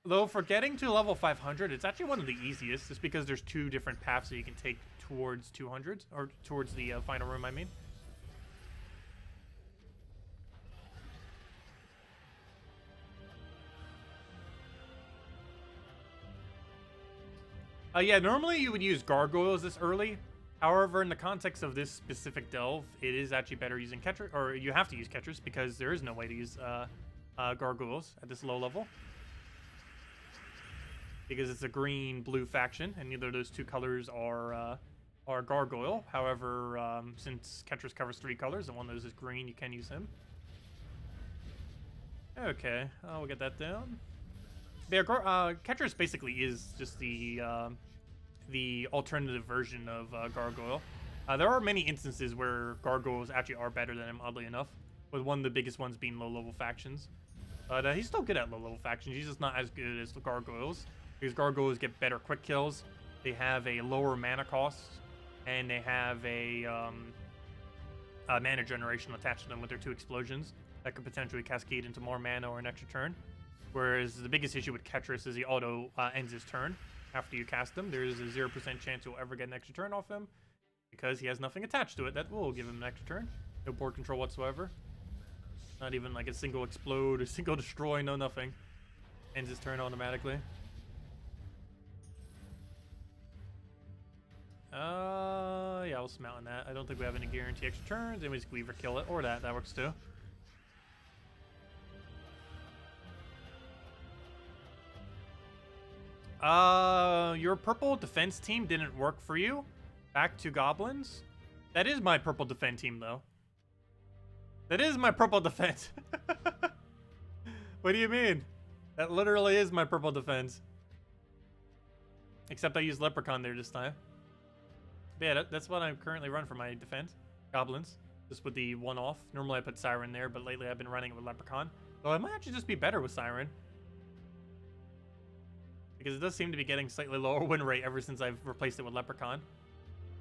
Though for getting to level 500, it's actually one of the easiest, just because there's 2 different paths that you can take towards 200, or towards the final room, I mean. Yeah, normally you would use gargoyles this early. However, in the context of this specific delve, it is actually better using catcher, or you have to use catchers because there is no way to use gargoyles at this low level. Because it's a green-blue faction, and neither of those two colors are gargoyle. However, since catchers covers 3 colors, and one of those is green, you can use him. Okay, we'll get that down. But yeah, catchers basically is just the alternative version of gargoyle. There are many instances where gargoyles actually are better than him, oddly enough, with one of the biggest ones being low-level factions. But he's still good at low-level factions. He's just not as good as the gargoyles, because gargoyles get better quick kills. They have a lower mana cost, and they have a mana generation attached to them with their 2 explosions that could potentially cascade into more mana or an extra turn. Whereas the biggest issue with Ketris is he auto ends his turn after you cast him. There is a 0% chance you'll ever get an extra turn off him because he has nothing attached to it that will give him an extra turn. No board control whatsoever. Not even like a single explode or single destroy, no nothing. Ends his turn automatically. Yeah, I'll smelt on that. I don't think we have any guarantee extra turns. Then we just Weaver kill it, or that works too. Your purple defense team didn't work for you. Back to goblins. That is my purple defense team, though. That is my purple defense. What do you mean? That literally is my purple defense. Except I used Leprechaun there this time. But yeah, that's what I currently run for my defense. Goblins. Just with the one-off. Normally I put Siren there, but lately I've been running it with Leprechaun. Though I might actually just be better with Siren. Because it does seem to be getting slightly lower win rate ever since I've replaced it with Leprechaun.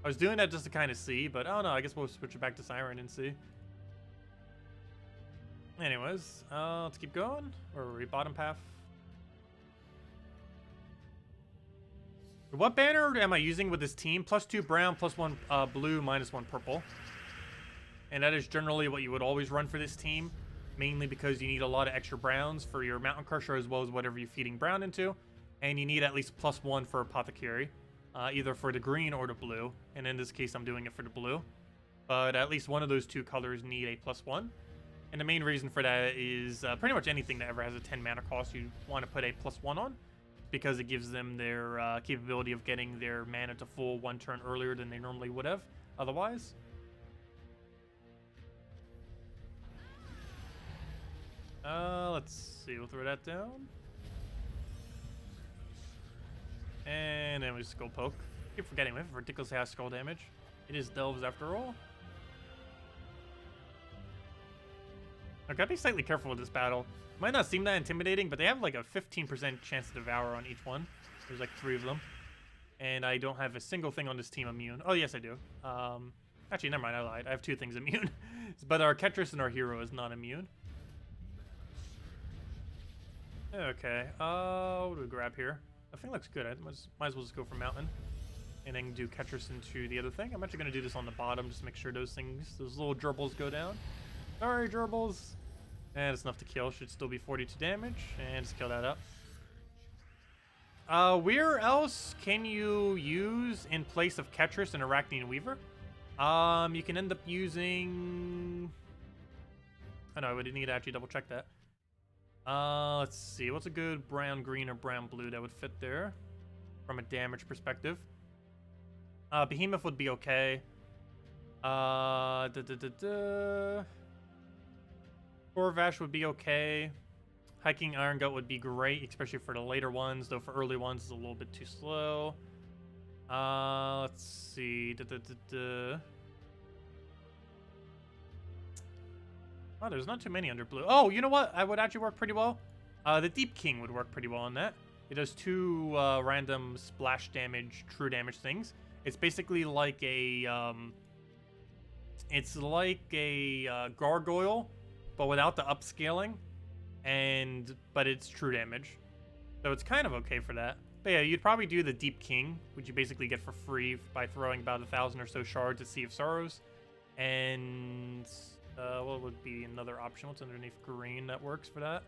I was doing that just to kind of see, but I don't know. I guess we'll switch it back to Siren and see. Anyways, let's keep going. Where were we? Bottom path. What banner am I using with this team? +2 brown, +1 blue, -1 purple. And that is generally what you would always run for this team. Mainly because you need a lot of extra browns for your Mountain Crusher as well as whatever you're feeding brown into. And you need at least +1 for Apothecary. Either for the green or the blue. And in this case, I'm doing it for the blue. But at least one of those 2 colors need a +1. And the main reason for that is pretty much anything that ever has a 10 mana cost, you want to put a +1 on. Because it gives them their capability of getting their mana to full 1 turn earlier than they normally would have otherwise. Let's see, we'll throw that down. And then we just go poke. Keep forgetting we have ridiculously high skull damage. It is delves after all. I gotta be slightly careful with this battle. Might not seem that intimidating, but they have like a 15% chance to devour on each one. There's like 3 of them. And I don't have a single thing on this team immune. Oh, yes, I do. Actually, never mind, I lied. I have 2 things immune. But our Ketris and our hero is not immune. Okay, what do we grab here? I think it looks good. I might as well just go for Mountain. And then do Ketris into the other thing. I'm actually going to do this on the bottom just to make sure those little gerbils go down. Sorry, gerbils. And it's enough to kill. Should still be 42 damage. And just kill that up. Where else can you use in place of Ketris and Arachnean Weaver? You can end up using... Oh no, I would need to actually double check that. Let's see. What's a good brown, green, or brown, blue that would fit there from a damage perspective? Behemoth would be okay. Corvash would be okay. Hiking Iron Gut would be great, especially for the later ones, though for early ones it's a little bit too slow. Let's see. Oh, there's not too many under blue. Oh, you know what? I would actually work pretty well. The Deep King would work pretty well on that. It does 2 random splash damage, true damage things. It's basically like a gargoyle, but without the upscaling, but it's true damage. So it's kind of okay for that. But yeah, you'd probably do the Deep King, which you basically get for free by throwing about 1,000 or so shards at Sea of Sorrows. And what would be another option? What's underneath green that works for that?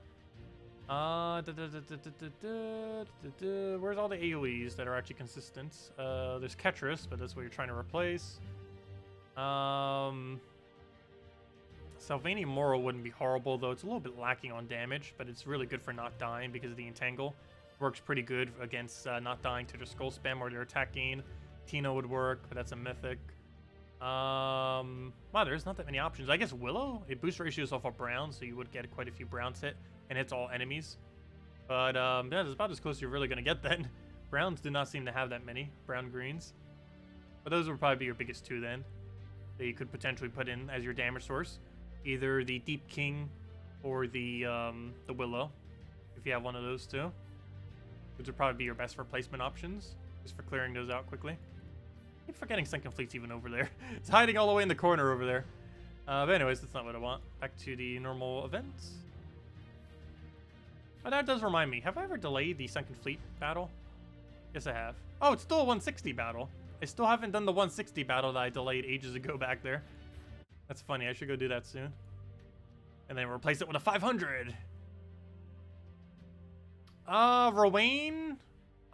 Where's all the AoEs that are actually consistent? There's Ketris, but that's what you're trying to replace. Sylvania Moral wouldn't be horrible, though it's a little bit lacking on damage, but it's really good for not dying because of the Entangle. Works pretty good against not dying to their Skull Spam or their attack gain. Tina would work, but that's a mythic. Wow, there's not that many options. I guess Willow, it boosts ratios off of Brown, so you would get quite a few Browns hit, and hits all enemies. But yeah, that's about as close as you're really going to get then. Browns do not seem to have that many, Brown Greens. But those would probably be your biggest two then, that you could potentially put in as your damage source. Either the Deep King or the Willow, if you have one of those two. Those would probably be your best replacement options, just for clearing those out quickly. I keep forgetting Sunken Fleet's even over there. It's hiding all the way in the corner over there. But anyways, that's not what I want. Back to the normal events. Oh, that does remind me. Have I ever delayed the Sunken Fleet battle? Yes, I have. Oh, it's still a 160 battle. I still haven't done the 160 battle that I delayed ages ago back there. That's funny. I should go do that soon. And then replace it with a 500. Rowain?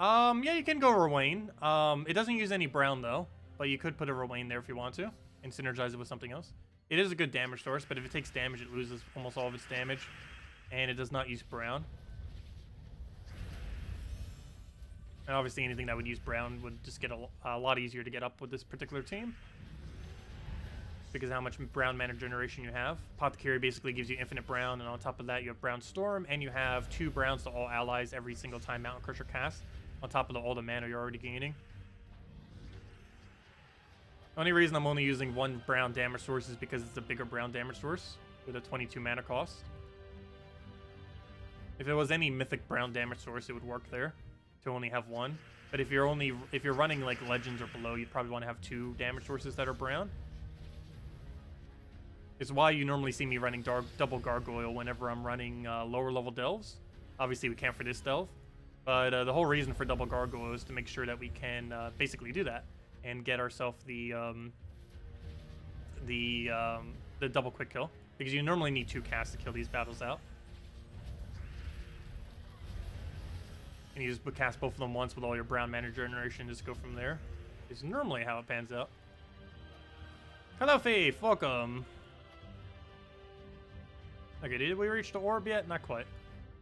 Yeah, you can go Rowain. It doesn't use any Brown, though. But you could put a Rowain there if you want to. And synergize it with something else. It is a good damage source, but if it takes damage, it loses almost all of its damage. And it does not use Brown. And obviously anything that would use Brown would just get a lot easier to get up with this particular team. Because of how much Brown mana generation you have. Apothecary basically gives you infinite Brown, and on top of that you have Brown Storm, and you have 2 Browns to all allies every single time Mountain Crusher casts, on top of all the mana you're already gaining. The only reason I'm only using 1 Brown damage source is because it's a bigger Brown damage source with a 22 mana cost. If it was any mythic Brown damage source, it would work there to only have 1. But if you're running like Legends or below, you'd probably want to have 2 damage sources that are Brown. It's why you normally see me running double Gargoyle whenever I'm running lower level delves. Obviously we can't for this delve, but the whole reason for double Gargoyle is to make sure that we can basically do that and get ourselves the double quick kill, because you normally need 2 casts to kill these battles out. And you just cast both of them once with all your Brown mana generation, just go from there. Is normally how it pans out. Hello Faith, welcome. Okay, did we reach the orb yet? Not quite.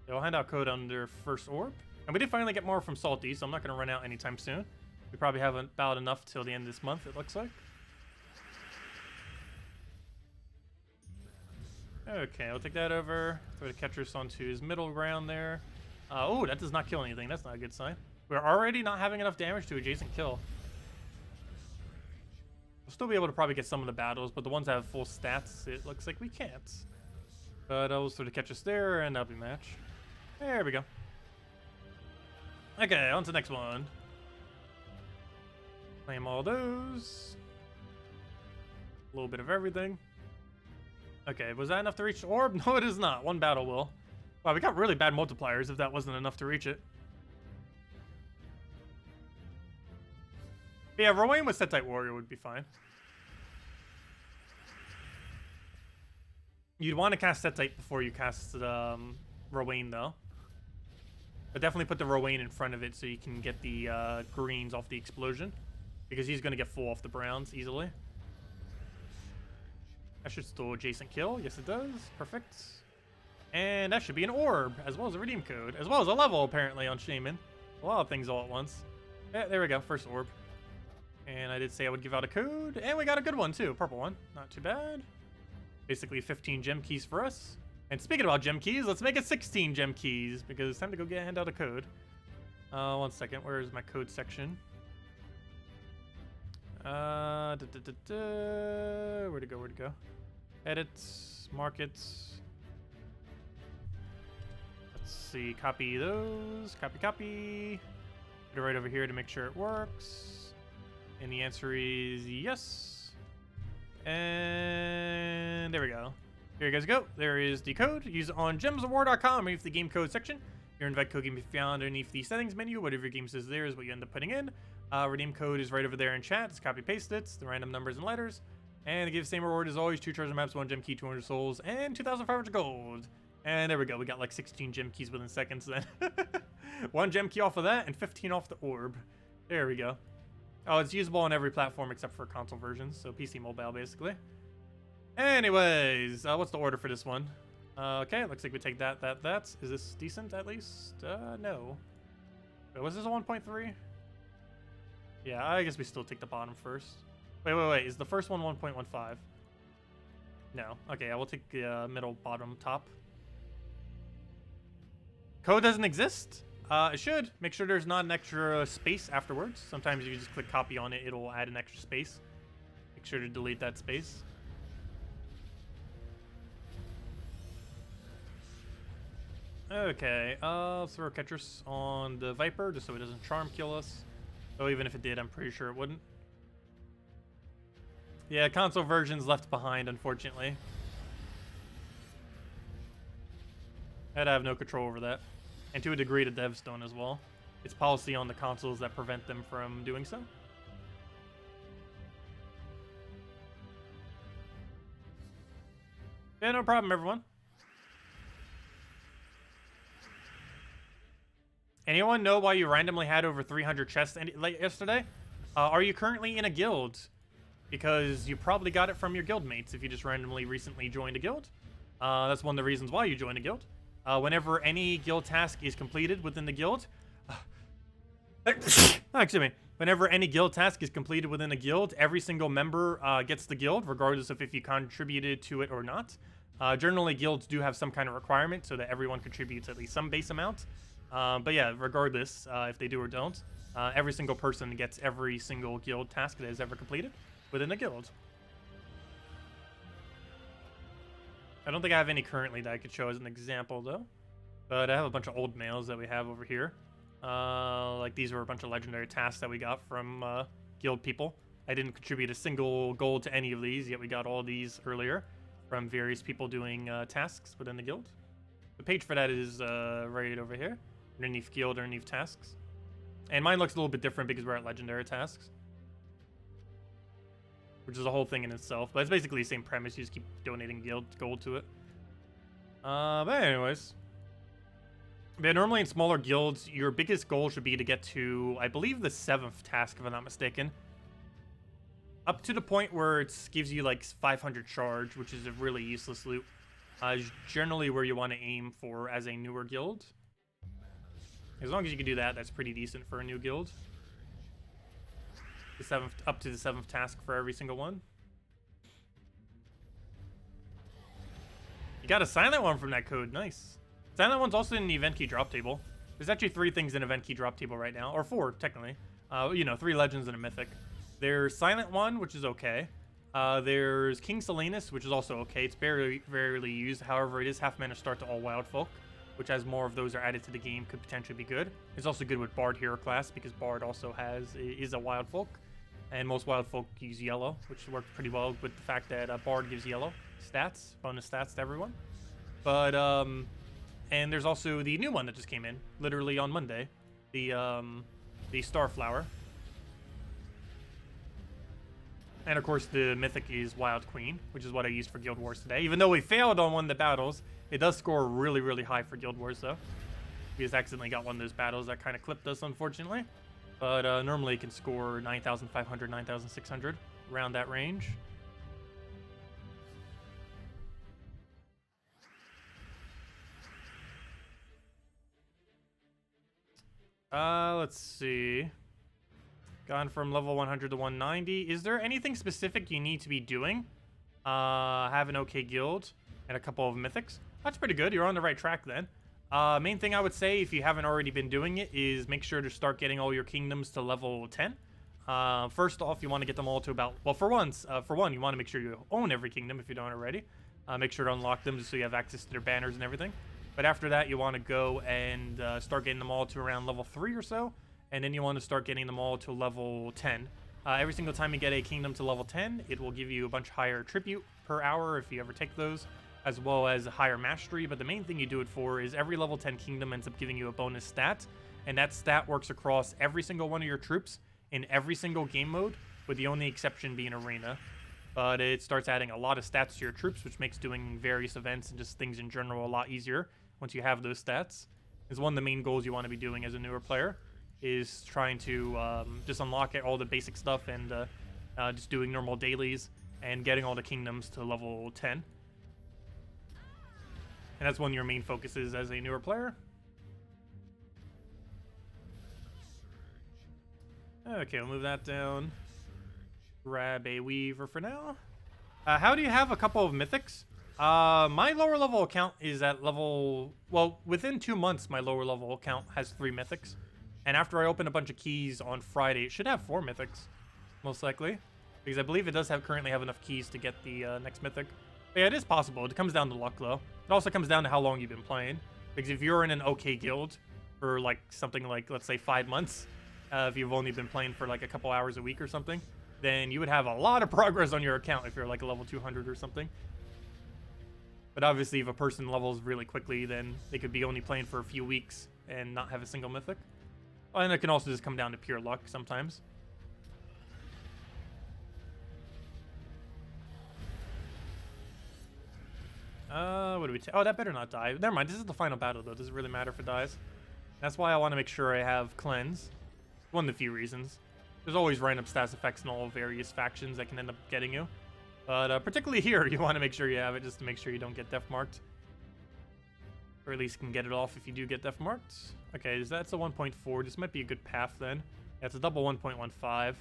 They'll hand out code under first orb. And we did finally get more from Salty, so I'm not going to run out anytime soon. We probably have about enough till the end of this month, it looks like. Okay, I'll take that over. Throw the Ketris onto his middle ground there. Oh, that does not kill anything. That's not a good sign. We're already not having enough damage to adjacent kill. We'll still be able to probably get some of the battles, but the ones that have full stats, it looks like we can't. But I'll sort of catch us there, and that'll be match. There we go. Okay, on to the next one. Claim all those. A little bit of everything. Okay, was that enough to reach the orb? No, it is not. 1 battle will. Wow, we got really bad multipliers if that wasn't enough to reach it. But yeah, Rowain with Setite Warrior would be fine. You'd want to cast Setite before you cast Rowain, though. But definitely put the Rowain in front of it so you can get the greens off the explosion. Because he's going to get full off the Browns easily. That should still adjacent kill. Yes, it does. Perfect. And that should be an orb, as well as a redeem code. As well as a level, apparently, on Shaman. A lot of things all at once. Yeah, there we go. First orb. And I did say I would give out a code. And we got a good one, too. Purple one. Not too bad. Basically 15 gem keys for us. And speaking about gem keys, let's make it 16 gem keys, because it's time to go hand out a code. 1 second, where is my code section? Where'd it go? Edits, markets. Let's see, copy those, copy. Put it right over here to make sure it works. And the answer is yes. And there we go. Here you guys go. There is the code. Use it on gemsofwar.com underneath the game code section. Your invite code can be found underneath the settings menu. Whatever your game says there is what you end up putting in. Redeem code is right over there in chat. Just copy paste it. It's the random numbers and letters. And to give the same reward as always, 2 treasure maps, 1 gem key, 200 souls, and 2,500 gold. And there we go. We got like 16 gem keys within seconds then. 1 gem key off of that and 15 off the orb. There we go. Oh, it's usable on every platform except for console versions. So PC mobile, basically. Anyways, what's the order for this one? Okay, looks like we take that. Is this decent at least? No. Wait, was this a 1.3? Yeah, I guess we still take the bottom first. Wait. Is the first one 1.15? No. Okay, yeah, we'll take the middle, bottom, top. Code doesn't exist? It should. Make sure there's not an extra space afterwards. Sometimes if you just click copy on it, it'll add an extra space. Make sure to delete that space. Okay, let's throw Ketris on the Viper just so it doesn't charm kill us. Though even if it did, I'm pretty sure it wouldn't. Yeah, console version's left behind, unfortunately. I'd have no control over that. And to a degree, the devs don't as well. It's policy on the consoles that prevent them from doing so. Yeah, no problem, everyone. Anyone know why you randomly had over 300 chests yesterday? Are you currently in a guild? Because you probably got it from your guild mates if you just randomly recently joined a guild. That's one of the reasons why you joined a guild. Whenever any guild task is completed within the guild... excuse me. Whenever any guild task is completed within a guild, every single member gets the guild, regardless of if you contributed to it or not. Generally, guilds do have some kind of requirement so that everyone contributes at least some base amount. But yeah, regardless, if they do or don't, every single person gets every single guild task that is ever completed within the guild. I don't think I have any currently that I could show as an example, though. But I have a bunch of old mails that we have over here. Like these were a bunch of legendary tasks that we got from guild people. I didn't contribute a single gold to any of these, yet we got all these earlier from various people doing tasks within the guild. The page for that is right over here. Underneath guild, underneath tasks. And mine looks a little bit different because we're at legendary tasks. Which is a whole thing in itself. But it's basically the same premise. You just keep donating guild gold to it. But anyways. But normally in smaller guilds, your biggest goal should be to get to, I believe, the 7th task, if I'm not mistaken. Up to the point where it gives you like 500 charge, which is a really useless loot. Is generally where you want to aim for as a newer guild. As long as you can do that, that's pretty decent for a new guild. The 7th, up to the 7th task for every single one. You got a silent one from that code, nice. Silent one's also in the event key drop table. There's actually 3 things in event key drop table right now, or 4 technically. 3 legends and a mythic. There's silent one, which is okay. There's King Silenus, which is also okay. It's very rarely used. However, it is half mana start to all wild folk, which as more of those are added to the game could potentially be good. It's also good with Bard hero class because Bard also is a wild folk, and most wild folk use yellow, which works pretty well with the fact that Bard gives yellow stats, bonus stats to everyone. But and there's also the new one that just came in, literally on Monday, the Starflower. And of course the mythic is Wild Queen, which is what I used for Guild Wars today. Even though we failed on one of the battles, it does score really, really high for Guild Wars though. We just accidentally got one of those battles that kind of clipped us, unfortunately. But normally it can score 9,500, 9,600, around that range. Let's see. Gone from level 100 to 190. Is there anything specific you need to be doing? Have an okay guild and a couple of mythics. That's pretty good. You're on the right track then. Main thing I would say, if you haven't already been doing it, is make sure to start getting all your kingdoms to level 10. First off, you want to get them all to about, well, for one, you want to make sure you own every kingdom if you don't already. Make sure to unlock them just so you have access to their banners and everything. But after that, you want to go and start getting them all to around level 3 or so. And then you want to start getting them all to level 10. Every single time you get a kingdom to level 10, it will give you a bunch higher tribute per hour if you ever take those, as well as a higher mastery. But the main thing you do it for is every level 10 kingdom ends up giving you a bonus stat. And that stat works across every single one of your troops in every single game mode, with the only exception being Arena. but it starts adding a lot of stats to your troops, which makes doing various events and just things in general a lot easier once you have those stats. Is one of the main goals you want to be doing as a newer player, is trying to just unlock all the basic stuff and just doing normal dailies and getting all the kingdoms to level 10. And that's one of your main focuses as a newer player. Okay, we'll move that down. Grab a Weaver for now. How do you have a couple of mythics? My lower level account is at level... Well, within 2 months, my lower level account has 3 mythics. And after I open a bunch of keys on Friday, it should have 4 mythics, most likely. Because I believe it does currently have enough keys to get the next mythic. But yeah, it is possible. It comes down to luck, though. It also comes down to how long you've been playing. Because if you're in an okay guild for, like, something like, let's say, 5 months... if you've only been playing for like a couple hours a week or something, then you would have a lot of progress on your account if you're like a level 200 or something. But obviously if a person levels really quickly, then they could be only playing for a few weeks and not have a single mythic. Oh, and it can also just come down to pure luck sometimes. What do we oh, that better not die. Never mind, this is the final battle though. Does it really matter if it dies? That's why I want to make sure I have cleanse. One of the few reasons. There's always random stats effects in all various factions that can end up getting you. But particularly here, you want to make sure you have it just to make sure you don't get death marked. Or at least can get it off if you do get death marked. Okay, that's a 1.4. This might be a good path then. Yeah, it's a double 1.15. I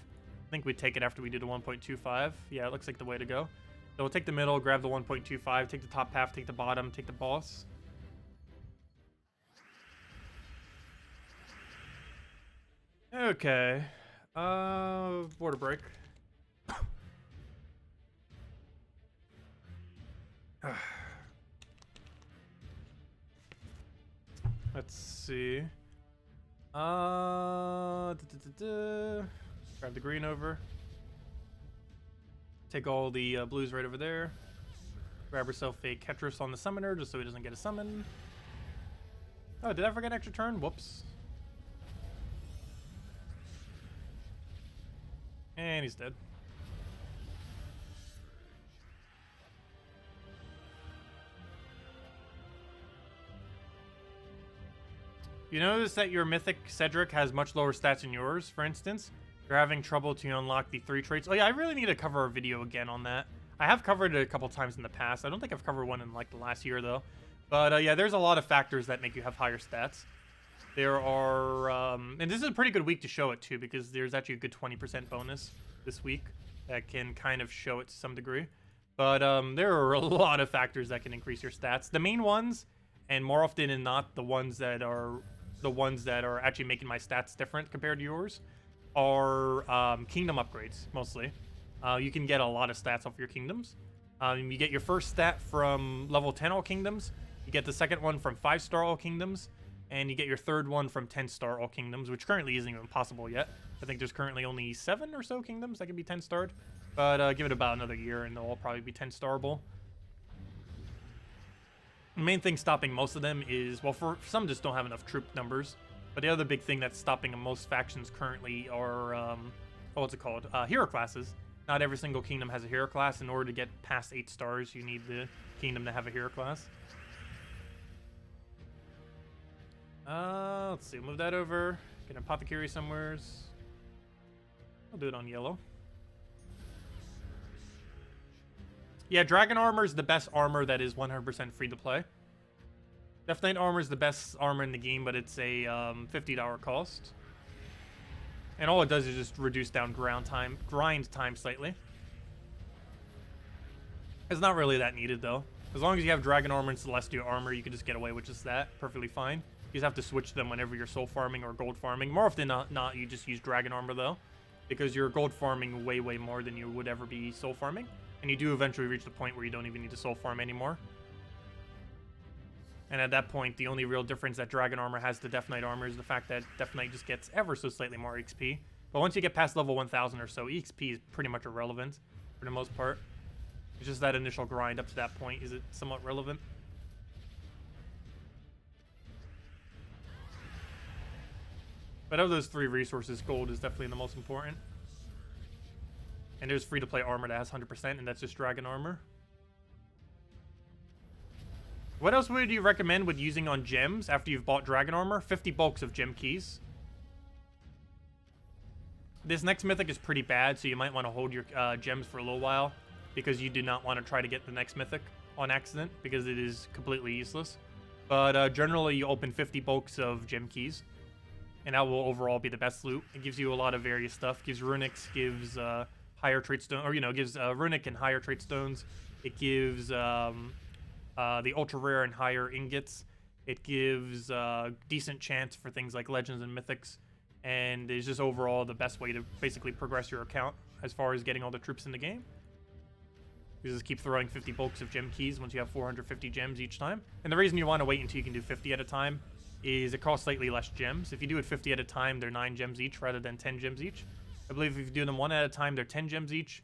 think we'd take it after we did a 1.25. Yeah, it looks like the way to go. So we'll take the middle, grab the 1.25, take the top half, take the bottom, take the boss. Okay. Border break. Let's see. Grab the green over. Take all the blues right over there. Grab herself a Ketris on the summoner just so he doesn't get a summon. Oh, did I forget extra turn? Whoops. And he's dead. You notice that your mythic Cedric has much lower stats than yours, for instance. You're having trouble to unlock the 3 traits. Oh yeah, I really need to cover a video again on that. I have covered it a couple times in the past. I don't think I've covered one in like the last year though. But yeah, there's a lot of factors that make you have higher stats. There are, and this is a pretty good week to show it too, because there's actually a good 20% bonus this week that can kind of show it to some degree. But there are a lot of factors that can increase your stats. The main ones, and more often than not, the ones that are actually making my stats different compared to yours, are kingdom upgrades, mostly. You can get a lot of stats off your kingdoms. You get your first stat from level 10 all kingdoms. You get the second one from 5-star all kingdoms. And you get your third one from 10-star all kingdoms, which currently isn't even possible yet. I think there's currently only 7 or so kingdoms that can be 10-starred. But give it about another year and they'll all probably be 10-starable. The main thing stopping most of them is, well, for some just don't have enough troop numbers. But the other big thing that's stopping most factions currently are, what's it called? Hero classes. Not every single kingdom has a hero class. In order to get past 8 stars, you need the kingdom to have a hero class. Let's see, move that over. Get an apothecary somewheres. I'll do it on yellow. Yeah, dragon armor is the best armor that is 100% free to play. Death Knight armor is the best armor in the game, but it's a $50 cost. And all it does is just reduce down grind time slightly. It's not really that needed though. As long as you have dragon armor and celestial armor, you can just get away with just that perfectly fine. You just have to switch them whenever you're soul farming or gold farming. More often than not, you just use dragon armor though, because you're gold farming way more than you would ever be soul farming, and you do eventually reach the point where you don't even need to soul farm anymore. And at that point, the only real difference that dragon armor has to Death Knight armor is the fact that Death Knight just gets ever so slightly more XP. But once you get past level 1000 or so, XP is pretty much irrelevant for the most part. It's just that initial grind up to that point is it somewhat relevant. But of those 3 resources, gold is definitely the most important. And there's free-to-play armor that has 100%, and that's just dragon armor. What else would you recommend with using on gems after you've bought dragon armor? 50 bulks of gem keys. This next mythic is pretty bad, so you might want to hold your gems for a little while, because you do not want to try to get the next mythic on accident, because it is completely useless. But generally, you open 50 bulks of gem keys, and that will overall be the best loot. It gives you a lot of various stuff. Gives runics, gives higher trait stone, or gives runic and higher trait stones. It gives the ultra rare and higher ingots. It gives decent chance for things like legends and mythics, and is just overall the best way to basically progress your account as far as getting all the troops in the game. You just keep throwing 50 bulks of gem keys once you have 450 gems each time. And the reason you want to wait until you can do 50 at a time is it costs slightly less gems. If you do it 50 at a time, they're 9 gems each rather than 10 gems each. I believe if you do them 1 at a time, they're 10 gems each.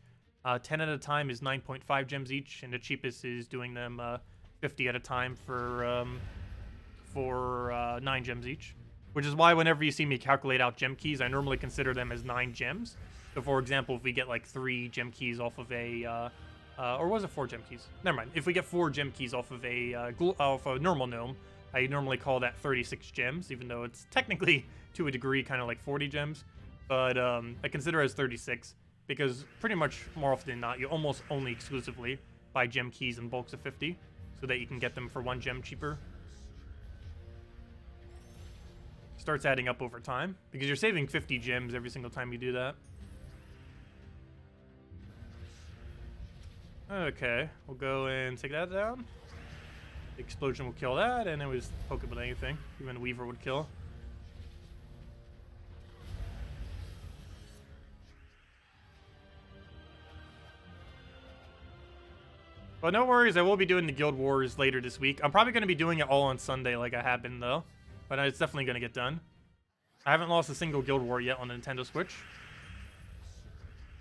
10 at a time is 9.5 gems each, and the cheapest is doing them 50 at a time for 9 gems each. Which is why whenever you see me calculate out gem keys, I normally consider them as 9 gems. So for example, if we get like 3 gem keys off of a... or was it 4 gem keys? Never mind. If we get 4 gem keys off of a normal gnome, I normally call that 36 gems, even though it's technically, to a degree, kind of like 40 gems. But I consider it as 36, because pretty much more often than not, you almost only exclusively buy gem keys in bulks of 50, so that you can get them for 1 gem cheaper. Starts adding up over time, because you're saving 50 gems every single time you do that. Okay, we'll go and take that down. The explosion will kill that, and then we just poke it with anything. Even Weaver would kill. But no worries, I will be doing the Guild Wars later this week. I'm probably going to be doing it all on Sunday like I have been, though. But it's definitely going to get done. I haven't lost a single Guild War yet on the Nintendo Switch.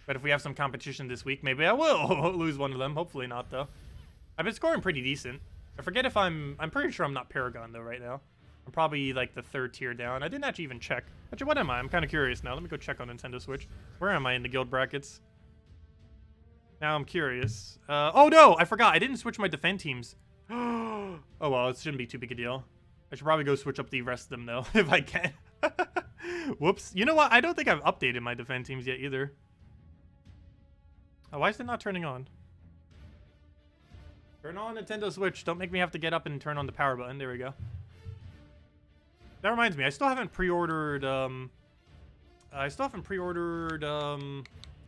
But if we have some competition this week, maybe I will lose one of them. Hopefully not, though. I've been scoring pretty decent. I forget if I'm pretty sure I'm not Paragon, though, right now. I'm probably, like, the 3rd tier down. I didn't actually even check. Actually, what am I? I'm kind of curious now. Let me go check on Nintendo Switch. Where am I in the guild brackets? Now I'm curious. Oh, no! I forgot. I didn't switch my defend teams. Oh, well, it shouldn't be too big a deal. I should probably go switch up the rest of them, though, if I can. Whoops. You know what? I don't think I've updated my defend teams yet, either. Oh, why is it not turning on? Turn on Nintendo Switch. Don't make me have to get up and turn on the power button. There we go. That reminds me. I still haven't pre-ordered,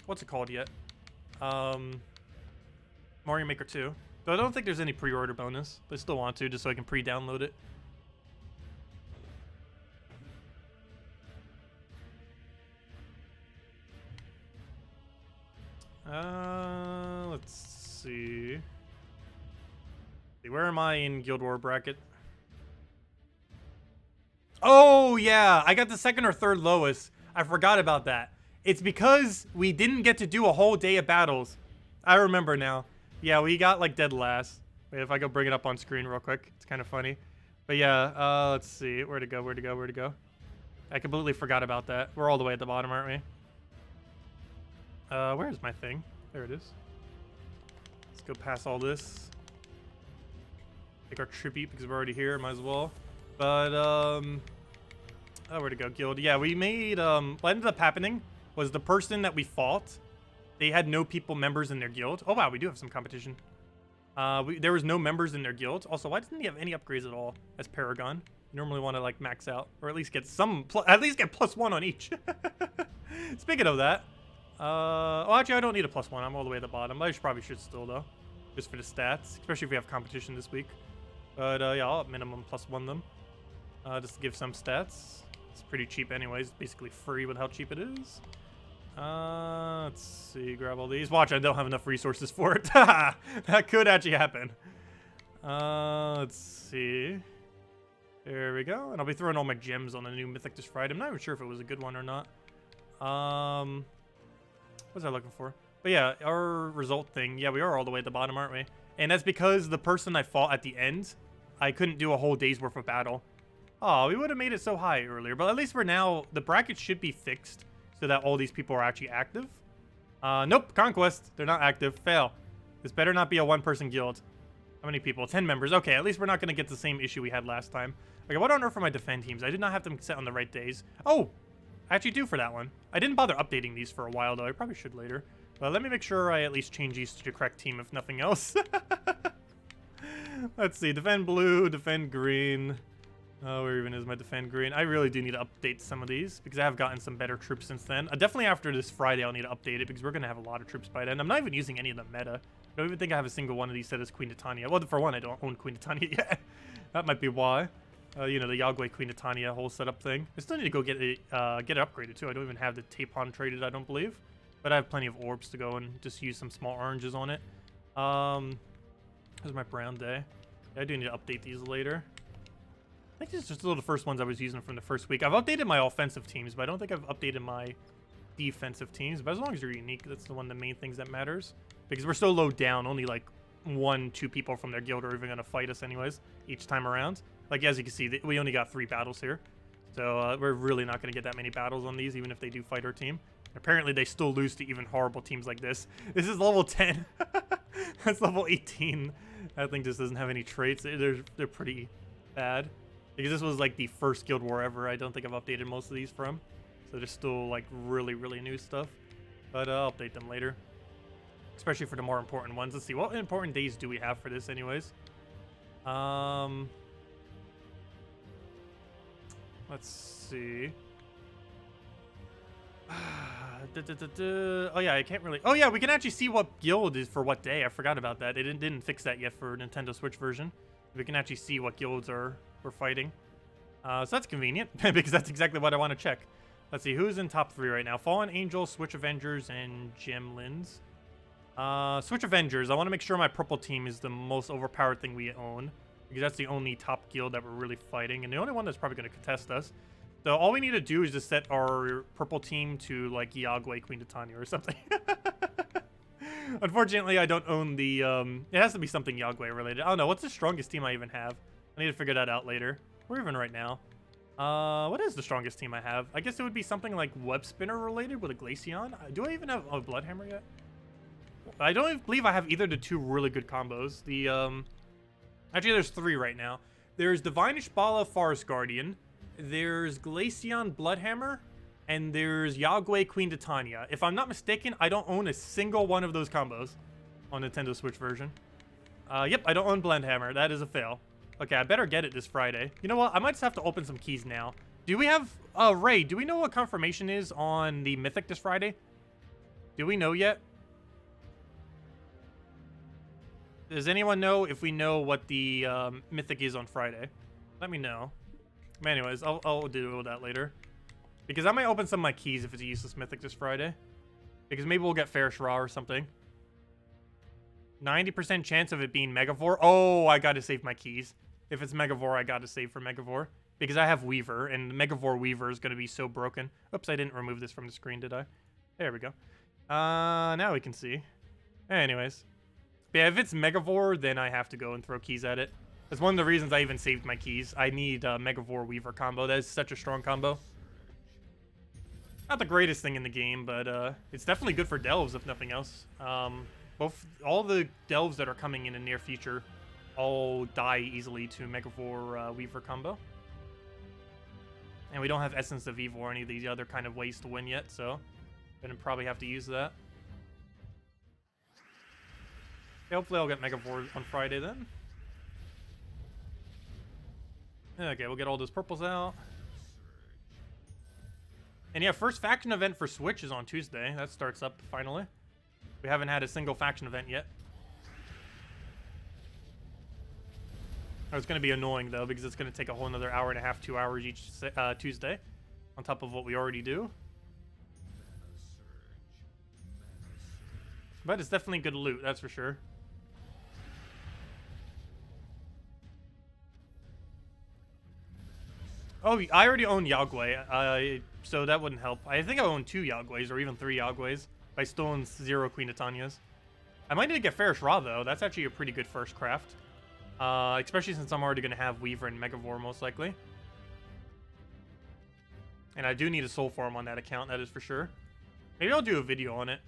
what's it called yet? Mario Maker 2. Though I don't think there's any pre-order bonus, but I still want to, just so I can pre-download it. Let's see. Where am I in Guild War bracket? Oh, yeah. I got the 2nd or 3rd lowest. I forgot about that. It's because we didn't get to do a whole day of battles. I remember now. Yeah, we got, like, dead last. Wait, if I go bring it up on screen real quick. It's kind of funny. But, yeah, let's see. Where'd it go? Where'd it go? Where'd it go? I completely forgot about that. We're all the way at the bottom, aren't we? Where's my thing? There it is. Let's go past all this. Take our tribute because we're already here. Might as well. But, oh, where'd it go? Guild. Yeah, we made, what ended up happening was the person that we fought, they had no members in their guild. Oh, wow, we do have some competition. There was no members in their guild. Also, why doesn't he have any upgrades at all as Paragon? You normally want to, like, max out. Or at least get some, at least get +1 on each. Speaking of that, oh, actually, I don't need a +1. I'm all the way at the bottom. I probably should still, though. Just for the stats. Especially if we have competition this week. But, yeah, I'll minimum +1 them. Just to give some stats. It's pretty cheap anyways. Basically free with how cheap it is. Let's see. Grab all these. Watch, I don't have enough resources for it. That could actually happen. Let's see. There we go. And I'll be throwing all my gems on the new Mythic Destroyed. I'm not even sure if it was a good one or not. What was I looking for? But yeah, our result thing. Yeah, we are all the way at the bottom, aren't we? And that's because the person I fought at the end, I couldn't do a whole day's worth of battle. Oh, we would have made it so high earlier. But at least for now, the bracket should be fixed so that all these people are actually active. Nope, Conquest. They're not active. Fail. This better not be a one-person guild. How many people? 10 members. Okay, at least we're not going to get the same issue we had last time. Okay, what on earth are my defend teams? I did not have them set on the right days. Oh, I actually do for that one. I didn't bother updating these for a while, though. I probably should later. But let me make sure I at least change these to the correct team, if nothing else. Let's see. Defend blue, defend green. Oh, where even is my defend green? I really do need to update some of these because I have gotten some better troops since then. Definitely after this Friday, I'll need to update it because we're going to have a lot of troops by then. I'm not even using any of the meta. I don't even think I have a single one of these set as Queen Titania. Well, for one, I don't own Queen Titania yet. That might be why. You know, the Yagwe Queen Titania whole setup thing. I still need to go get it upgraded too. I don't even have the Tapon traded, I don't believe. But I have plenty of orbs to go and just use some small oranges on it. Here's my brown day. Yeah, I do need to update these later. I think these are just the first ones I was using from the first week. I've updated my offensive teams, but I don't think I've updated my defensive teams. But as long as you're unique, that's the main things that matters. Because we're so low down, only like 1-2 people from their guild are even going to fight us anyways, each time around. Like, as you can see, we only got 3 battles here. So we're really not going to get that many battles on these, even if they do fight our team. Apparently, they still lose to even horrible teams like this. This is level 10. That's level 18. I think this doesn't have any traits. They're pretty bad. Because this was like the first Guild War ever. I don't think I've updated most of these from. So there's still like really, really new stuff. But I'll update them later. Especially for the more important ones. Let's see, what important days do we have for this anyways? Let's see. Oh yeah, I can't really... Oh yeah, we can actually see what guild is for what day. I forgot about that. They didn't fix that yet for Nintendo Switch version. We can actually see what guilds we're fighting. So that's convenient, because that's exactly what I want to check. Let's see, who's in top 3 right now? Fallen Angel, Switch Avengers, and Gemlins. Switch Avengers, I want to make sure my purple team is the most overpowered thing we own, because that's the only top guild that we're really fighting, and the only one that's probably going to contest us. So all we need to do is just set our purple team to, like, Yagwe Queen Titania or something. Unfortunately, I don't own the, it has to be something Yagwe related. I don't know, what's the strongest team I even have? I need to figure that out later. We're even right now. What is the strongest team I have? I guess it would be something like Web Spinner related with a Glaceon. Do I even have a Bloodhammer yet? I don't even believe I have either of the 2 really good combos. The, actually, there's 3 right now. There's Divinish Bala Forest Guardian. There's Glaceon Bloodhammer. And there's Yagwe Queen Titania. If I'm not mistaken, I don't own a single one of those combos on Nintendo Switch version. Yep, I don't own Bloodhammer. That is a fail. Okay, I better get it this Friday. You know what? I might just have to open some keys now. Do we have... Ray, do we know what confirmation is on the Mythic this Friday? Do we know yet? Does anyone know if we know what the Mythic is on Friday? Let me know. But anyways, I'll do that later. Because I might open some of my keys if it's a useless Mythic this Friday. Because maybe we'll get Ferris Raw or something. 90% chance of it being Megavore. Oh, I gotta save my keys. If it's Megavore, I gotta save for Megavore. Because I have Weaver, and Megavore Weaver is gonna be so broken. Oops, I didn't remove this from the screen, did I? There we go. Now we can see. Anyways. But yeah, if it's Megavore, then I have to go and throw keys at it. That's one of the reasons I even saved my keys. I need a Megavore Weaver combo. That is such a strong combo. Not the greatest thing in the game, but it's definitely good for delves, if nothing else. All the delves that are coming in the near future all die easily to Megavore Weaver combo. And we don't have Essence of Evil or any of these other kind of ways to win yet, so I'm gonna probably have to use that. Okay, hopefully I'll get Megavore on Friday then. Okay, we'll get all those purples out. And yeah, first faction event for Switch is on Tuesday. That starts up finally. We haven't had a single faction event yet. It's going to be annoying, though, because it's going to take a whole another hour and a half, 2 hours each Tuesday, on top of what we already do. But it's definitely good loot, that's for sure. Oh, I already own Yagwe, so that wouldn't help. I think I own 2 Yagwes, or even 3 Yagwes. I still own 0 Queen Titanias. I might need to get Ferris Raw, though. That's actually a pretty good first craft. Especially since I'm already going to have Weaver and Megavore, most likely. And I do need a soul form on that account, that is for sure. Maybe I'll do a video on it.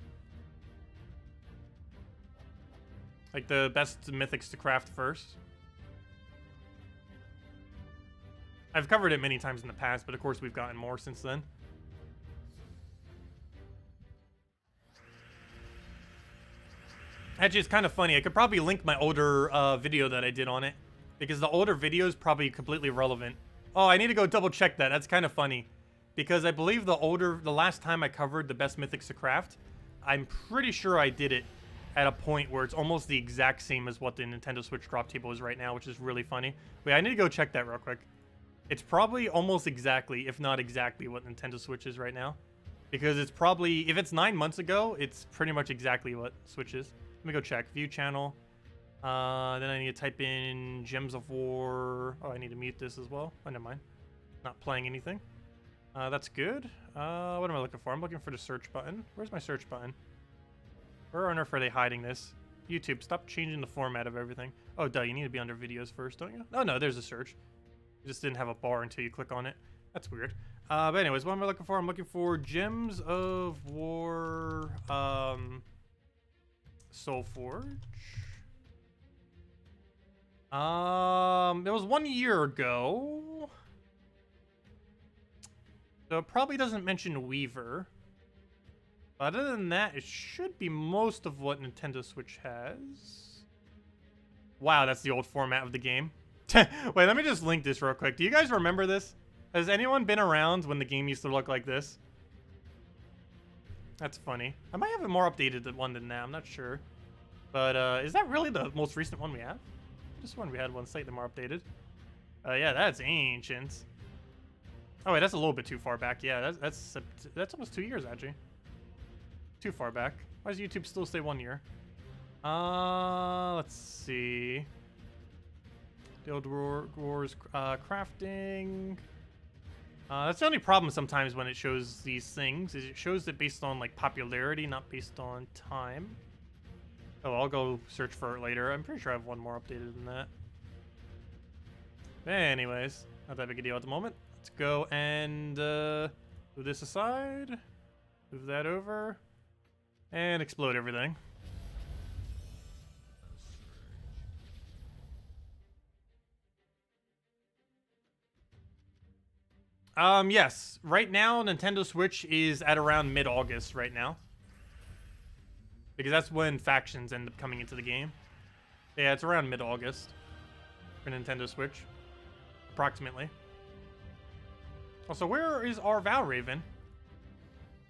Like the best mythics to craft first. I've covered it many times in the past, but of course we've gotten more since then. Actually, it's kind of funny. I could probably link my older video that I did on it, because the older video is probably completely irrelevant. Oh, I need to go double check that. That's kind of funny, because I believe the last time I covered the best mythics to craft, I'm pretty sure I did it at a point where it's almost the exact same as what the Nintendo Switch drop table is right now, which is really funny. Wait, I need to go check that real quick. It's probably almost exactly, if not exactly, what Nintendo Switch is right now. Because it's probably, if it's 9 months ago, it's pretty much exactly what Switch is. Let me go check. View channel. Then I need to type in Gems of War. Oh, I need to mute this as well. Oh, never mind. Not playing anything. That's good. What am I looking for? I'm looking for the search button. Where's my search button? Where on earth are they hiding this? YouTube, stop changing the format of everything. Oh, duh, you need to be under videos first, don't you? Oh, no, there's a search. You just didn't have a bar until you click on it. That's weird. But anyways, what am I looking for? I'm looking for Gems of War, Soulforge. It was 1 year ago. So it probably doesn't mention Weaver. But other than that, it should be most of what Nintendo Switch has. Wow, that's the old format of the game. Wait, let me just link this real quick. Do you guys remember this? Has anyone been around when the game used to look like this? That's funny. I might have a more updated one than that. I'm not sure. But is that really the most recent one we have? Just one we had one slightly more updated. Yeah, that's ancient. Oh wait, that's a little bit too far back. Yeah, that's almost 2 years actually. Too far back. Why does YouTube still say 1 year? Let's see. Guild Wars crafting. That's the only problem sometimes when it shows these things, is it shows it based on like popularity, not based on time. Oh, I'll go search for it later. I'm pretty sure I have one more updated than that. Anyways, not that big a deal at the moment. Let's go and move this aside. Move that over. And explode everything. Yes. Right now, Nintendo Switch is at around mid-August right now. Because that's when factions end up coming into the game. Yeah, it's around mid-August for Nintendo Switch. Approximately. Also, where is our Valraven?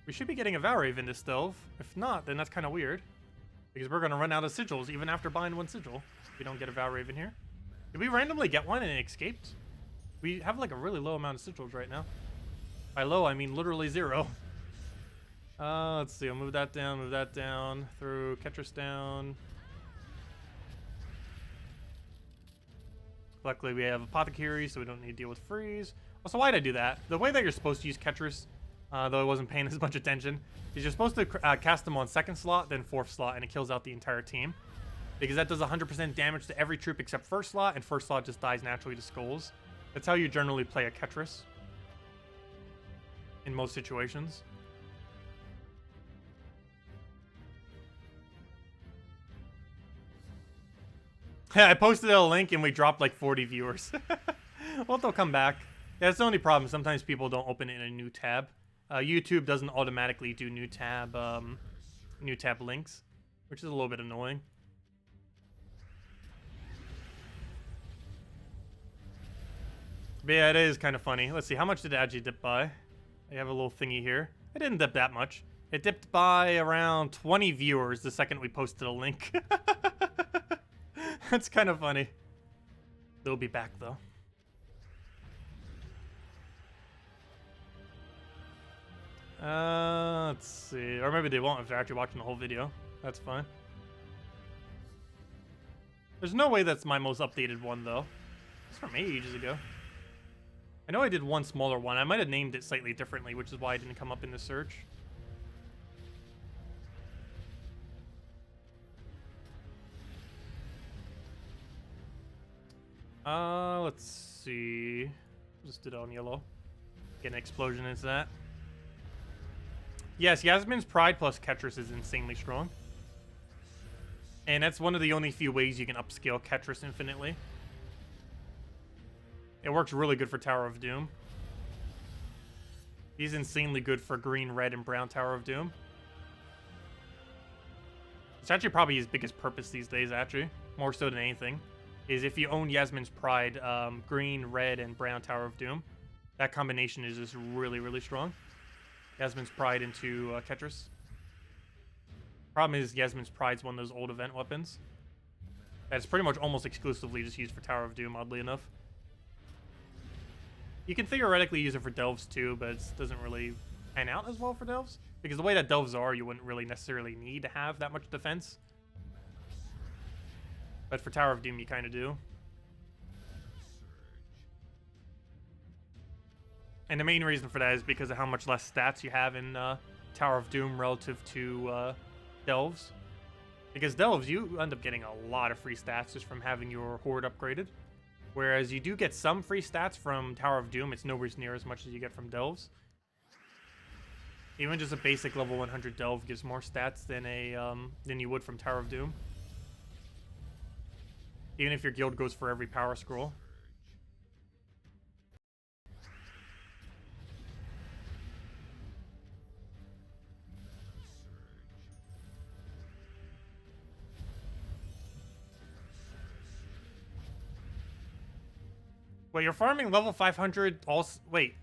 We should be getting a Valraven this delve. If not, then that's kind of weird. Because we're going to run out of sigils even after buying one sigil. If we don't get a Valraven here. Did we randomly get one and it escaped? We have like a really low amount of sigils right now. By low, I mean literally 0. Let's see. I'll move that down, throw Ketris down. Luckily, we have Apothecary, so we don't need to deal with freeze. Also, why'd I do that? The way that you're supposed to use Ketris, though I wasn't paying as much attention, is you're supposed to cast them on 2nd slot, then 4th slot, and it kills out the entire team. Because that does 100% damage to every troop except 1st slot, and 1st slot just dies naturally to skulls. That's how you generally play a Ketris. In most situations. Yeah, I posted a link and we dropped like 40 viewers. Well, they'll come back. Yeah, that's the only problem. Sometimes people don't open it in a new tab. YouTube doesn't automatically do new tab links, which is a little bit annoying. But yeah, it is kind of funny. Let's see, how much did it actually dip by? I have a little thingy here. It didn't dip that much. It dipped by around 20 viewers the second we posted a link. That's kind of funny. They'll be back though. Let's see. Or maybe they won't if they're actually watching the whole video. That's fine. There's no way that's my most updated one though. It's from ages ago. I know I did one smaller one. I might have named it slightly differently, which is why it didn't come up in the search. Let's see. Just did it on yellow. Get an explosion into that. Yes, Yasmin's Pride plus Ketris is insanely strong. And that's one of the only few ways you can upscale Ketris infinitely. It works really good for Tower of Doom. He's insanely good for green, red, and brown Tower of Doom. It's actually probably his biggest purpose these days, actually. More so than anything. Is if you own Yasmin's Pride, green, red, and brown Tower of Doom. That combination is just really, really strong. Yasmin's Pride into Ketris. Problem is, Yasmin's Pride's one of those old event weapons. That's pretty much almost exclusively just used for Tower of Doom, oddly enough. You can theoretically use it for Delves too, but it doesn't really pan out as well for Delves. Because the way that Delves are, you wouldn't really necessarily need to have that much defense. But for Tower of Doom, you kind of do. And the main reason for that is because of how much less stats you have in Tower of Doom relative to Delves. Because Delves, you end up getting a lot of free stats just from having your Horde upgraded. Whereas you do get some free stats from Tower of Doom, it's nowhere near as much as you get from Delves. Even just a basic level 100 Delve gives more stats than you would from Tower of Doom. Even if your guild goes for every power scroll. Wait, you're farming level 500 all... Wait.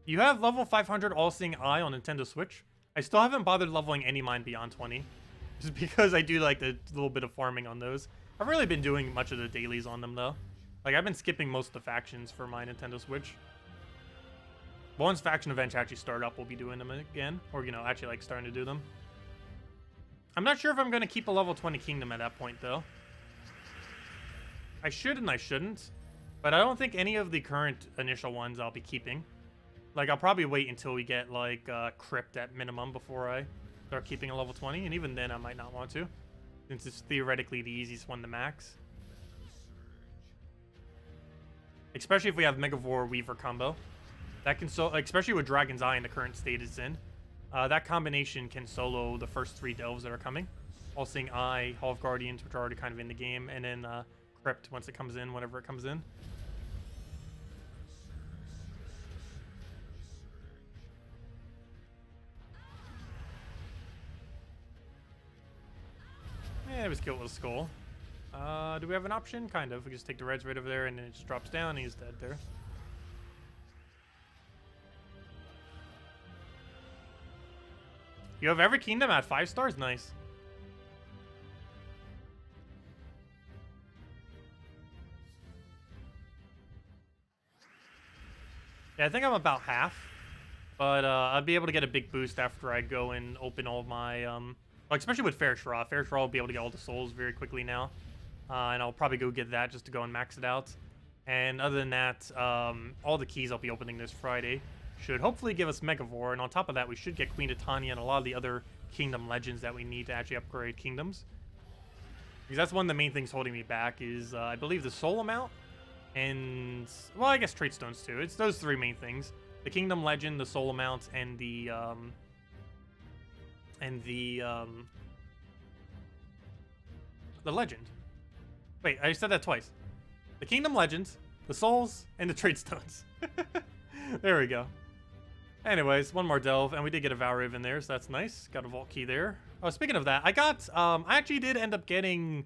You have level 500 All-Seeing Eye on Nintendo Switch? I still haven't bothered leveling any mine beyond 20. Just because I do like a little bit of farming on those. I've really been doing much of the dailies on them, though. Like, I've been skipping most of the factions for my Nintendo Switch. But once faction events actually start up, we'll be doing them again. Or, you know, actually, like, starting to do them. I'm not sure if I'm going to keep a level 20 kingdom at that point, though. I should and I shouldn't. But I don't think any of the current initial ones I'll be keeping. Like, I'll probably wait until we get, like, Crypt at minimum before I start keeping a level 20. And even then, I might not want to. Since it's theoretically the easiest one to max. Especially if we have Megavore Weaver combo. That can especially with Dragon's Eye in the current state it's in. That combination can solo the first 3 Delves that are coming. All-Seeing Eye, Hall of Guardians, which are already kind of in the game. And then Crypt once it comes in, whenever it comes in. Yeah, it was killed with a skull. Do we have an option? Kind of. We just take the reds right over there and then it just drops down and he's dead there. You have every kingdom at 5 stars? Nice. Yeah, I think I'm about half. But I'll be able to get a big boost after I go and open all my... Like, especially with Fairshraw. Fairshraw will be able to get all the souls very quickly now. And I'll probably go get that just to go and max it out. And other than that, all the keys I'll be opening this Friday should hopefully give us Megavore. And on top of that, we should get Queen Titania and a lot of the other Kingdom Legends that we need to actually upgrade Kingdoms. Because that's one of the main things holding me back is, I believe, the soul amount. And, well, I guess Trait Stones too. It's those 3 main things. The Kingdom Legend, the soul amount, and the legend. Wait, I said that twice. The Kingdom Legends, the souls, and the Trade Stones. There we go. Anyways, one more delve, and we did get a Valriv in there, so that's nice. Got a vault key there. Oh, speaking of that, I got, I actually did end up getting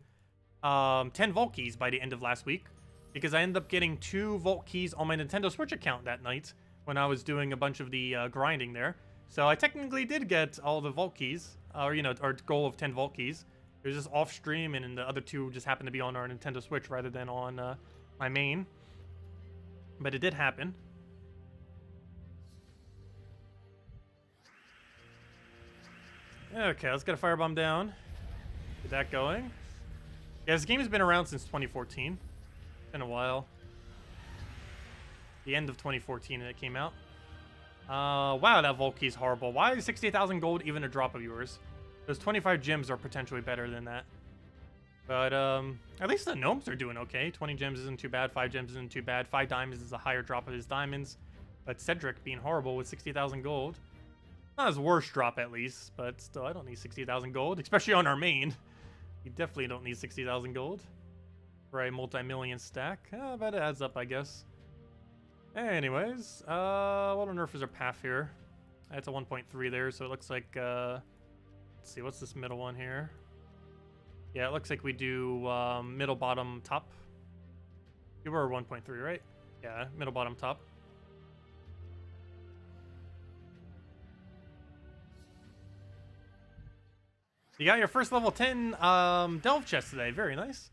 10 vault keys by the end of last week, because I ended up getting 2 vault keys on my Nintendo Switch account that night when I was doing a bunch of the grinding there. So I technically did get all the vault keys, or, you know, our goal of 10 vault keys. It was just off stream, and then the other 2 just happened to be on our Nintendo Switch rather than on my main. But it did happen. Okay, let's get a firebomb down. Get that going. Yeah, this game has been around since 2014. Been a while. The end of 2014 it came out. Wow, that vault key is horrible. Why is 60,000 gold even a drop of yours? Those 25 gems are potentially better than that. But, at least the gnomes are doing okay. 20 gems isn't too bad. 5 gems isn't too bad. 5 diamonds is a higher drop of his diamonds. But Cedric being horrible with 60,000 gold. Not his worst drop, at least. But still, I don't need 60,000 gold. Especially on our main. You definitely don't need 60,000 gold for a multi-million stack. But it adds up, I guess. Anyways, what on earth is our path here? That's a 1.3 there, so it looks like, let's see, what's this middle one here? Yeah, it looks like we do middle, bottom, top. You were 1.3, right? Yeah, middle, bottom, top. You got your first level 10 delve chest today. Very nice.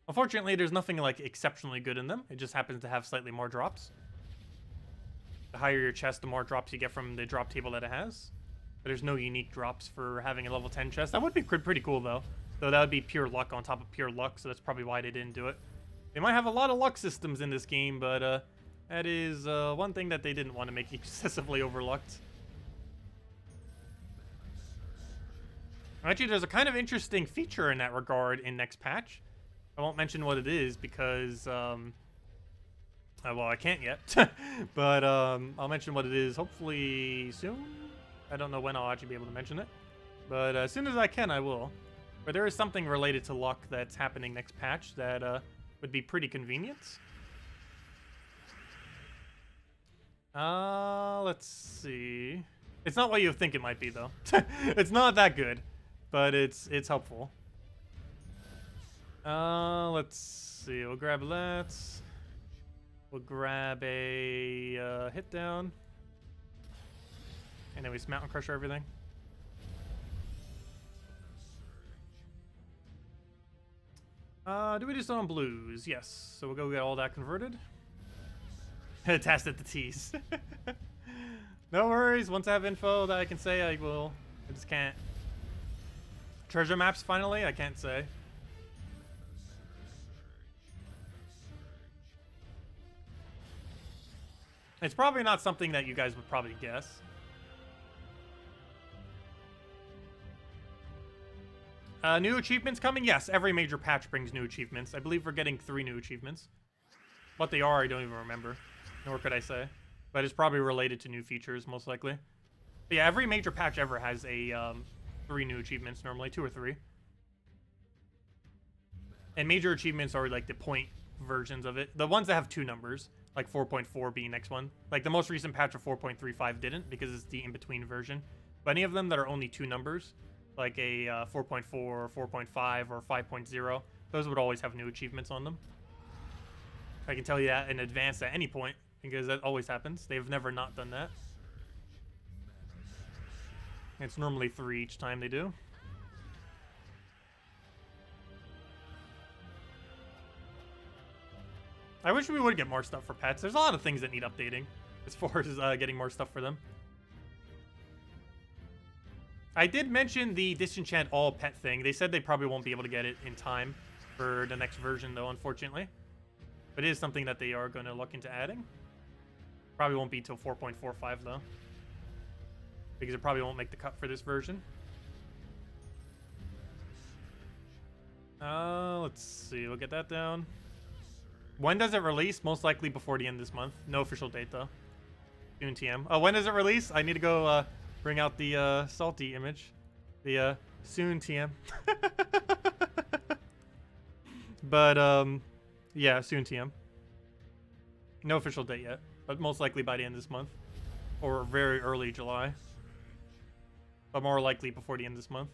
Unfortunately, there's nothing like exceptionally good in them. It just happens to have slightly more drops. The higher your chest, the more drops you get from the drop table that it has. But there's no unique drops for having a level 10 chest. That would be pretty cool, though. Though that would be pure luck on top of pure luck, so that's probably why they didn't do it. They might have a lot of luck systems in this game, but that is one thing that they didn't want to make excessively overlucked. Actually, there's a kind of interesting feature in that regard in next patch. I won't mention what it is because, well, I can't yet. But I'll mention what it is hopefully soon. I don't know when I'll actually be able to mention it. But as soon as I can, I will. But there is something related to luck that's happening next patch that would be pretty convenient. Let's see. It's not what you think it might be, though. It's not that good. But it's helpful. Let's see. We'll grab that. We'll grab a hit down. And then we just mountain crusher everything. Do we do some on blues? Yes. So we'll go get all that converted. Tacet the tease. No worries. Once I have info that I can say, I will. I just can't. Treasure maps finally? I can't say. It's probably not something that you guys would probably guess. New achievements coming? Yes, every major patch brings new achievements. I believe we're getting 3 new achievements. What they are, I don't even remember. Nor could I say. But it's probably related to new features, most likely. But yeah, every major patch ever has a 3 new achievements normally, 2 or 3. And major achievements are like the point versions of it. The ones that have 2 numbers, like 4.4 being next one. Like the most recent patch of 4.35 didn't because it's the in-between version. But any of them that are only 2 numbers, like a 4.4 or 4.5 or 5.0, those would always have new achievements on them. I can tell you that in advance at any point because that always happens. They've never not done that. It's normally 3 each time they do. I wish we would get more stuff for pets. There's a lot of things that need updating as far as getting more stuff for them. I did mention the disenchant all pet thing. They said they probably won't be able to get it in time for the next version, though, unfortunately. But it is something that they are going to look into adding. Probably won't be till 4.45, though. Because it probably won't make the cut for this version. Let's see. We'll get that down. When does it release? Most likely before the end of this month. No official date, though. Soon TM. Oh, when does it release? I need to go bring out the salty image. The soon TM. But, yeah, soon TM. No official date yet. But most likely by the end of this month. Or very early July. But more likely before the end of this month.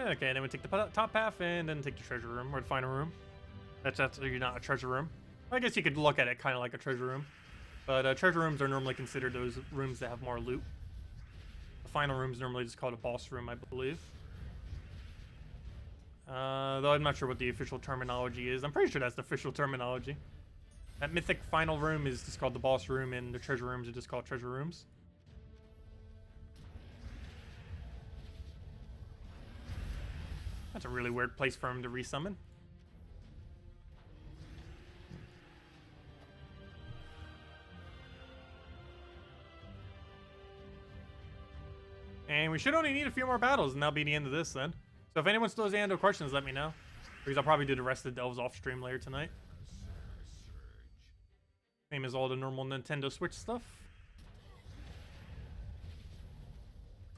Okay, then we take the top path and then take the treasure room or the final room. That's you're not a treasure room. I guess you could look at it kind of like a treasure room. But treasure rooms are normally considered those rooms that have more loot. The final room is normally just called a boss room, I believe. Though I'm not sure what the official terminology is. I'm pretty sure that's the official terminology. That mythic final room is just called the boss room, and the treasure rooms are just called treasure rooms. That's a really weird place for him to resummon. And we should only need a few more battles, and that'll be the end of this then. So if anyone still has any other questions, let me know. Because I'll probably do the rest of the delves off stream later tonight. Same as all the normal Nintendo Switch stuff.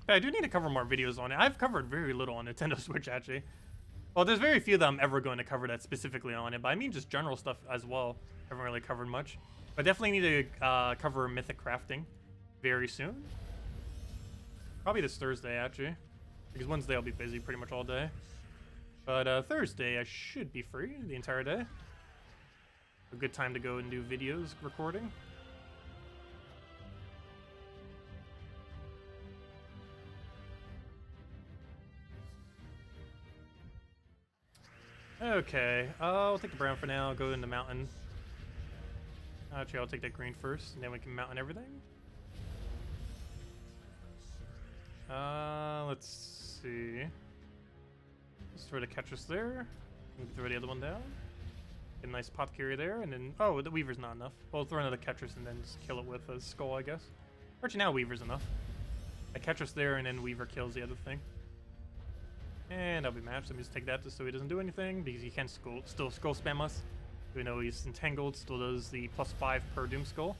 But I do need to cover more videos on it. I've covered very little on Nintendo Switch, actually. Well, there's very few that I'm ever going to cover that specifically on it, but I mean just general stuff as well. I haven't really covered much. But definitely need to cover Mythic Crafting very soon. Probably this Thursday, actually. Because Wednesday I'll be busy pretty much all day. But Thursday I should be free the entire day. A good time to go and do videos recording. Okay, I'll take the brown for now, go in the mountain. Actually, I'll take that green first, and then we can mountain everything. Let's see. Let's throw the Ketchus there. Throw the other one down. Get a nice pot carrier there, and then... Oh, the Weaver's not enough. We'll throw another Ketchus and then just kill it with a skull, I guess. Actually, now Weaver's enough. A Ketchus there, and then Weaver kills the other thing. And I'll be matched. Let me just take that just so he doesn't do anything, because he can still skull spam us. We know he's entangled, still does the +5 per Doom Skull.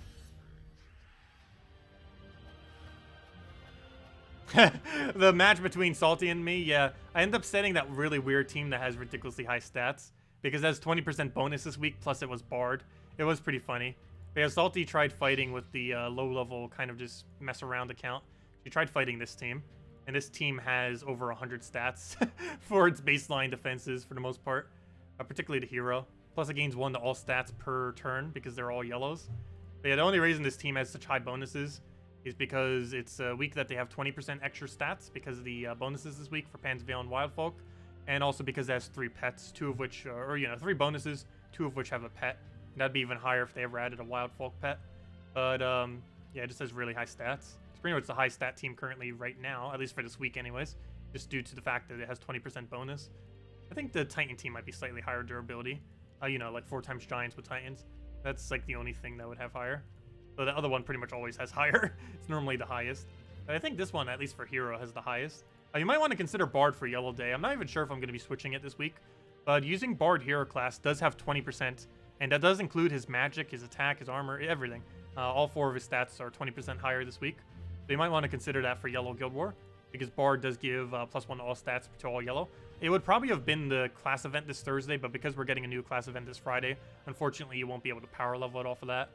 The match between Salty and me, yeah. I end up setting that really weird team that has ridiculously high stats, because it has 20% bonus this week, plus it was Bard. It was pretty funny. Because Salty tried fighting with the low-level kind of just mess around account. She tried fighting this team. And this team has over 100 stats for its baseline defenses for the most part, particularly the hero. Plus it gains 1 to all stats per turn because they're all yellows. But yeah, the only reason this team has such high bonuses is because it's a week that they have 20% extra stats because of the bonuses this week for Panzervale and Wildfolk. And also because it has 3 pets, 2 of which, 3 bonuses, 2 of which have a pet. And that'd be even higher if they ever added a Wildfolk pet. But yeah, it just has really high stats. Pretty much the high stat team currently right now, at least for this week anyways, just due to the fact that it has 20% bonus. I think the Titan team might be slightly higher durability. Like 4 times Giants with Titans. That's like the only thing that would have higher. So the other one pretty much always has higher. It's normally the highest. But I think this one, at least for hero, has the highest. You might want to consider Bard for Yellow Day. I'm not even sure if I'm going to be switching it this week. But using Bard hero class does have 20%. And that does include his magic, his attack, his armor, everything. All 4 of his stats are 20% higher this week. So you might want to consider that for Yellow Guild War, because Bard does give +1 to all stats to all yellow. It would probably have been the class event this Thursday, but because we're getting a new class event this Friday, unfortunately you won't be able to power level it off of that.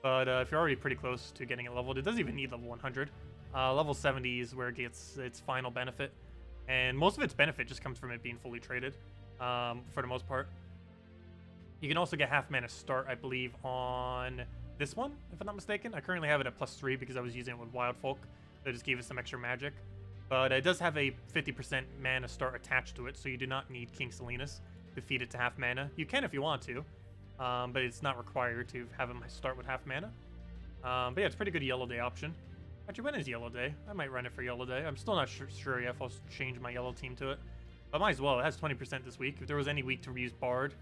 But if you're already pretty close to getting it leveled, it doesn't even need level 100. Level 70 is where it gets its final benefit. And most of its benefit just comes from it being fully traded, for the most part. You can also get half mana start, I believe, on this one, if I'm not mistaken. I currently have it at +3 because I was using it with Wild Folk. So it just gave it some extra magic. But it does have a 50% mana start attached to it, so you do not need King Salinas to feed it to half mana. You can if you want to, but it's not required to have him start with half mana. But yeah, it's a pretty good Yellow Day option. Actually, when is Yellow Day? I might run it for Yellow Day. I'm still not sure yet if I'll change my yellow team to it. But might as well. It has 20% this week. If there was any week to use Bard,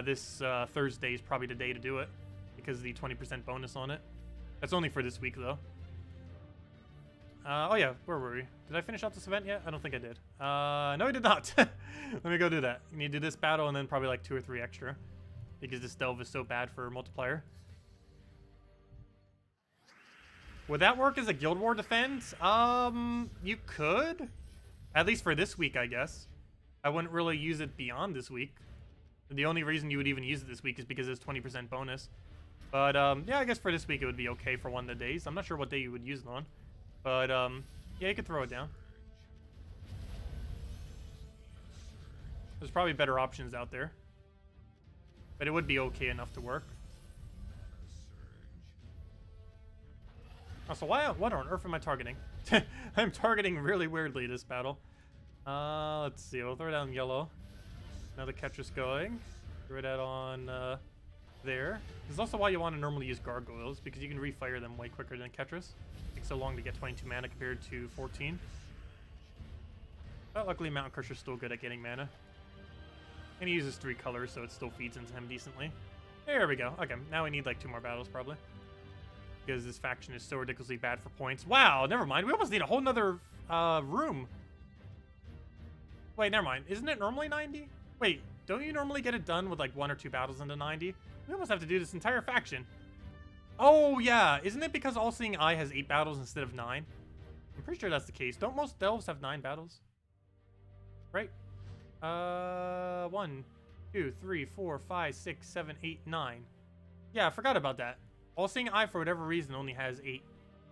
this Thursday is probably the day to do it, because of the 20% bonus on it. That's only for this week, though. Oh yeah, where were we? Did I finish out this event yet? I don't think I did. No, I did not. Let me go do that. You need to do this battle and then probably like 2 or 3 extra, because this delve is so bad for multiplayer. Would that work as a Guild War defense? You could. At least for this week, I guess. I wouldn't really use it beyond this week. The only reason you would even use it this week is because it's 20% bonus. But, yeah, I guess for this week it would be okay for one of the days. I'm not sure what day you would use it on. But, yeah, you could throw it down. There's probably better options out there. But it would be okay enough to work. Also, what on earth am I targeting? I'm targeting really weirdly this battle. Let's see. We'll throw down yellow. Another Ketchus going. Throw that on there. This is also why you want to normally use gargoyles, because you can refire them way quicker than Ketchus. It takes so long to get 22 mana compared to 14. But luckily Mountain Crusher's still good at getting mana. And he uses 3 colors, so it still feeds into him decently. There we go. Okay, now we need like 2 more battles probably, because this faction is so ridiculously bad for points. Wow, never mind. We almost need a whole nother room. Wait, never mind. Isn't it normally 90? Wait, don't you normally get it done with like 1 or 2 battles into 90? We almost have to do this entire faction. Oh, yeah. Isn't it because All Seeing Eye has 8 battles instead of 9? I'm pretty sure that's the case. Don't most delves have 9 battles? Right? 1, 2, 3, 4, 5, 6, 7, 8, 9. Yeah, I forgot about that. All Seeing Eye, for whatever reason, only has 8.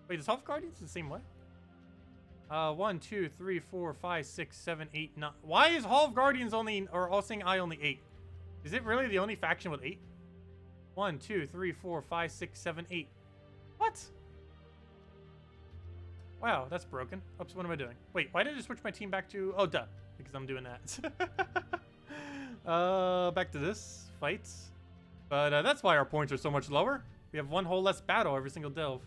Wait, is Half Guardians the same way? 1, 2, 3, 4, 5, 6, 7, 8, 9. Why is Hall of Guardians only, or All Seeing Eye only 8? Is it really the only faction with 8? 1, 2, 3, 4, 5, 6, 7, 8. What? Wow, that's broken. Oops, what am I doing? Wait, why did I switch my team back to... Oh, duh. Because I'm doing that. Back to this. Fights. But that's why our points are so much lower. We have 1 whole less battle every single delve.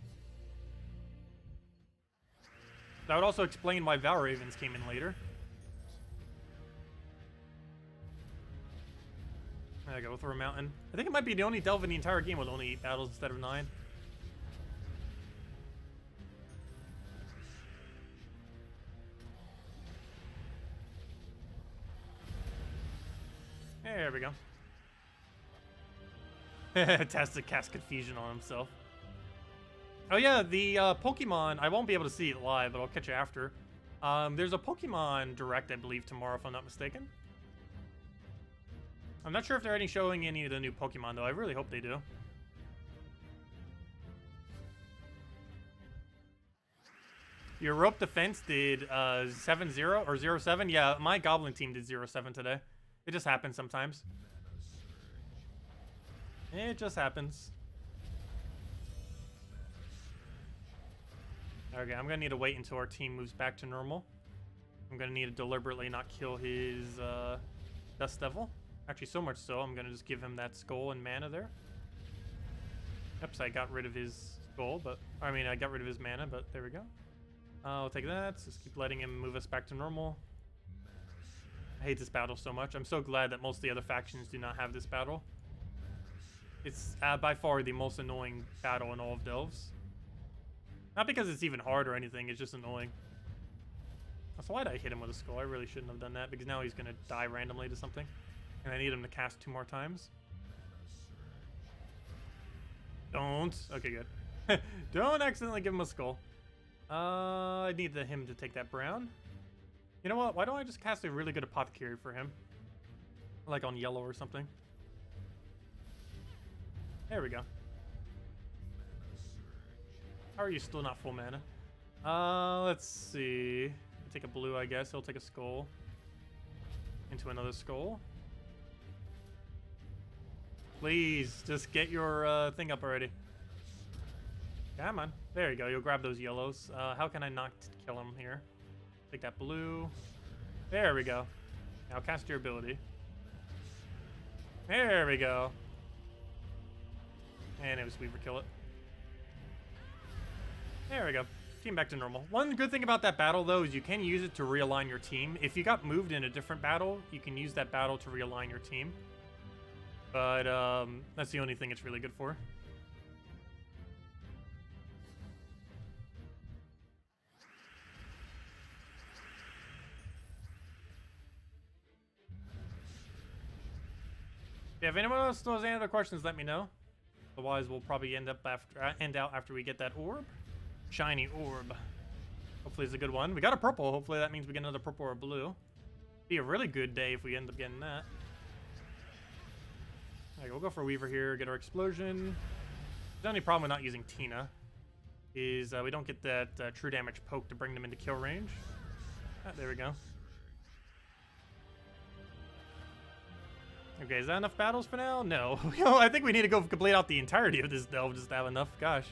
That would also explain why Val Ravens came in later. There I go, through a mountain. I think it might be the only delve in the entire game with only 8 battles instead of 9. There we go. Tacet cast Confusion on himself. Oh yeah, the Pokemon, I won't be able to see it live, but I'll catch it after. There's a Pokemon Direct, I believe, tomorrow, if I'm not mistaken. I'm not sure if they're showing any of the new Pokemon, though. I really hope they do. Your rope defense did 7-0 or 0-7. Yeah, my Goblin team did 0-7 today. It just happens sometimes. It just happens. Okay, I'm gonna need to wait until our team moves back to normal. I'm gonna need to deliberately not kill his Dust Devil. Actually, so much so, I'm gonna just give him that skull and mana there. Oops, I got rid of his skull, but... I mean, I got rid of his mana, but there we go. I'll take that. Just keep letting him move us back to normal. I hate this battle so much. I'm so glad that most of the other factions do not have this battle. It's by far the most annoying battle in all of Delves. Not because it's even hard or anything, it's just annoying. So why did I hit him with a skull? I really shouldn't have done that, because now he's going to die randomly to something. And I need him to cast 2 more times. Don't. Okay, good. Don't accidentally give him a skull. I need him to take that brown. You know what? Why don't I just cast a really good Apothecary for him? Like on yellow or something. There we go. How are you still not full mana? Let's see. Take a blue, I guess. He'll take a skull. Into another skull. Please, just get your thing up already. Come on. There you go. You'll grab those yellows. How can I not kill him here? Take that blue. There we go. Now cast your ability. There we go. And it was Weaver kill it. There we go. Team back to normal. One good thing about that battle, though, is you can use it to realign your team. If you got moved in a different battle, you can use that battle to realign your team. But that's the only thing it's really good for. Yeah, if anyone else still has any other questions, let me know. Otherwise, we'll probably end out after we get that orb. Shiny orb. Hopefully it's a good one. We got a purple. Hopefully that means we get another purple or blue. Be a really good day if we end up getting that. Alright, we'll go for Weaver here, get our explosion. The only problem with not using Tina is we don't get that true damage poke to bring them into kill range. Ah, there we go. Okay, is that enough battles for now? No. I think we need to go complete out the entirety of this delve just to have enough. Gosh.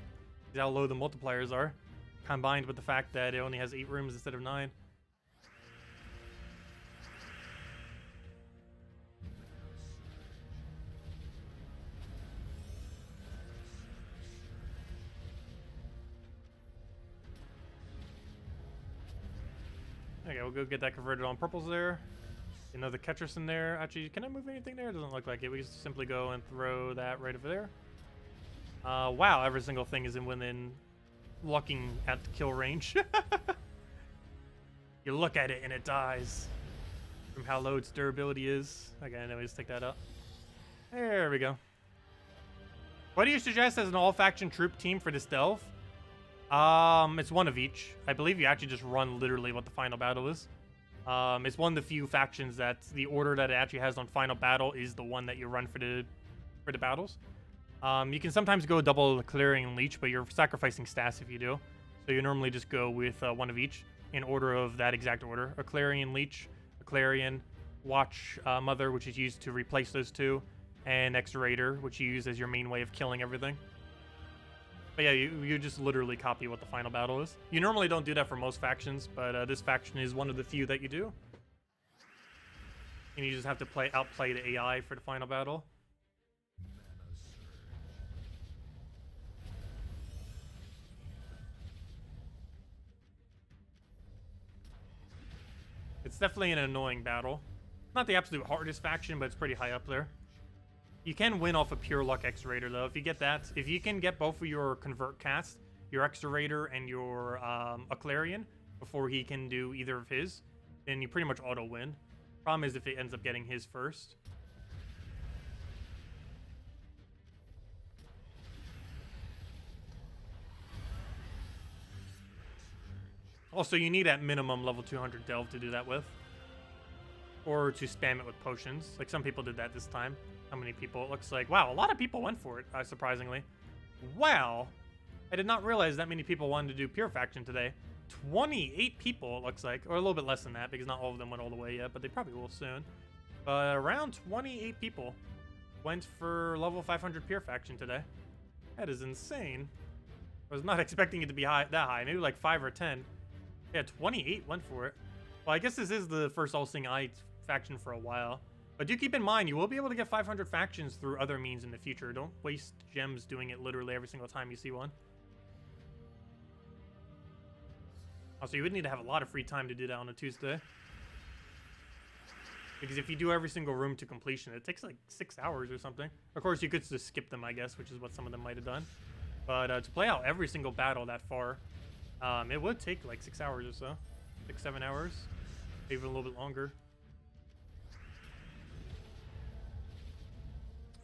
See how low the multipliers are, combined with the fact that it only has 8 rooms instead of 9. Okay, we'll go get that converted on purples there. Another Ketris in there. Actually, can I move anything there? It doesn't look like it. We just simply go and throw that right over there. Wow, every single thing is within looking at the kill range. You look at it and it dies from how low its durability is. Okay, anyways, take that up. There we go. What do you suggest as an all-faction troop team for this delve? It's one of each. I believe you actually just run literally what the final battle is. It's one of the few factions that the order that it actually has on final battle is the one that you run for the battles. You can sometimes go double clearing and leech, but you're sacrificing stats if you do. So you normally just go with one of each in order of that exact order. A Clarion Leech, a Clarion, Watch Mother, which is used to replace those two, and X-Raider, which you use as your main way of killing everything. But yeah, you just literally copy what the final battle is. You normally don't do that for most factions, but this faction is one of the few that you do. And you just have to outplay the AI for the final battle. It's definitely an annoying battle. Not the absolute hardest faction, but it's pretty high up there. You can win off a pure luck X-Raider though. If you get that, if you can get both of your convert cast, your X-Raider and your Clarion, before he can do either of his, then you pretty much auto win. Problem is if it ends up getting his first. Also, you need at minimum level 200 delve to do that with. Or to spam it with potions. Like some people did that this time. How many people? It looks like, wow, a lot of people went for it, surprisingly. Wow. I did not realize that many people wanted to do pure faction today. 28 people, it looks like. Or a little bit less than that, because not all of them went all the way yet, but they probably will soon. But around 28 people went for level 500 pure faction today. That is insane. I was not expecting it to be that high. Maybe like 5 or 10. Yeah, 28 went for it. Well, I guess this is the first All-Seeing Eye faction for a while. But do keep in mind, you will be able to get 500 factions through other means in the future. Don't waste gems doing it literally every single time you see one. Also, you would need to have a lot of free time to do that on a Tuesday. Because if you do every single room to completion, it takes like 6 hours or something. Of course, you could just skip them, I guess, which is what some of them might have done. But to play out every single battle that far, it would take like 6 hours or so. 6-7 hours. Maybe a little bit longer.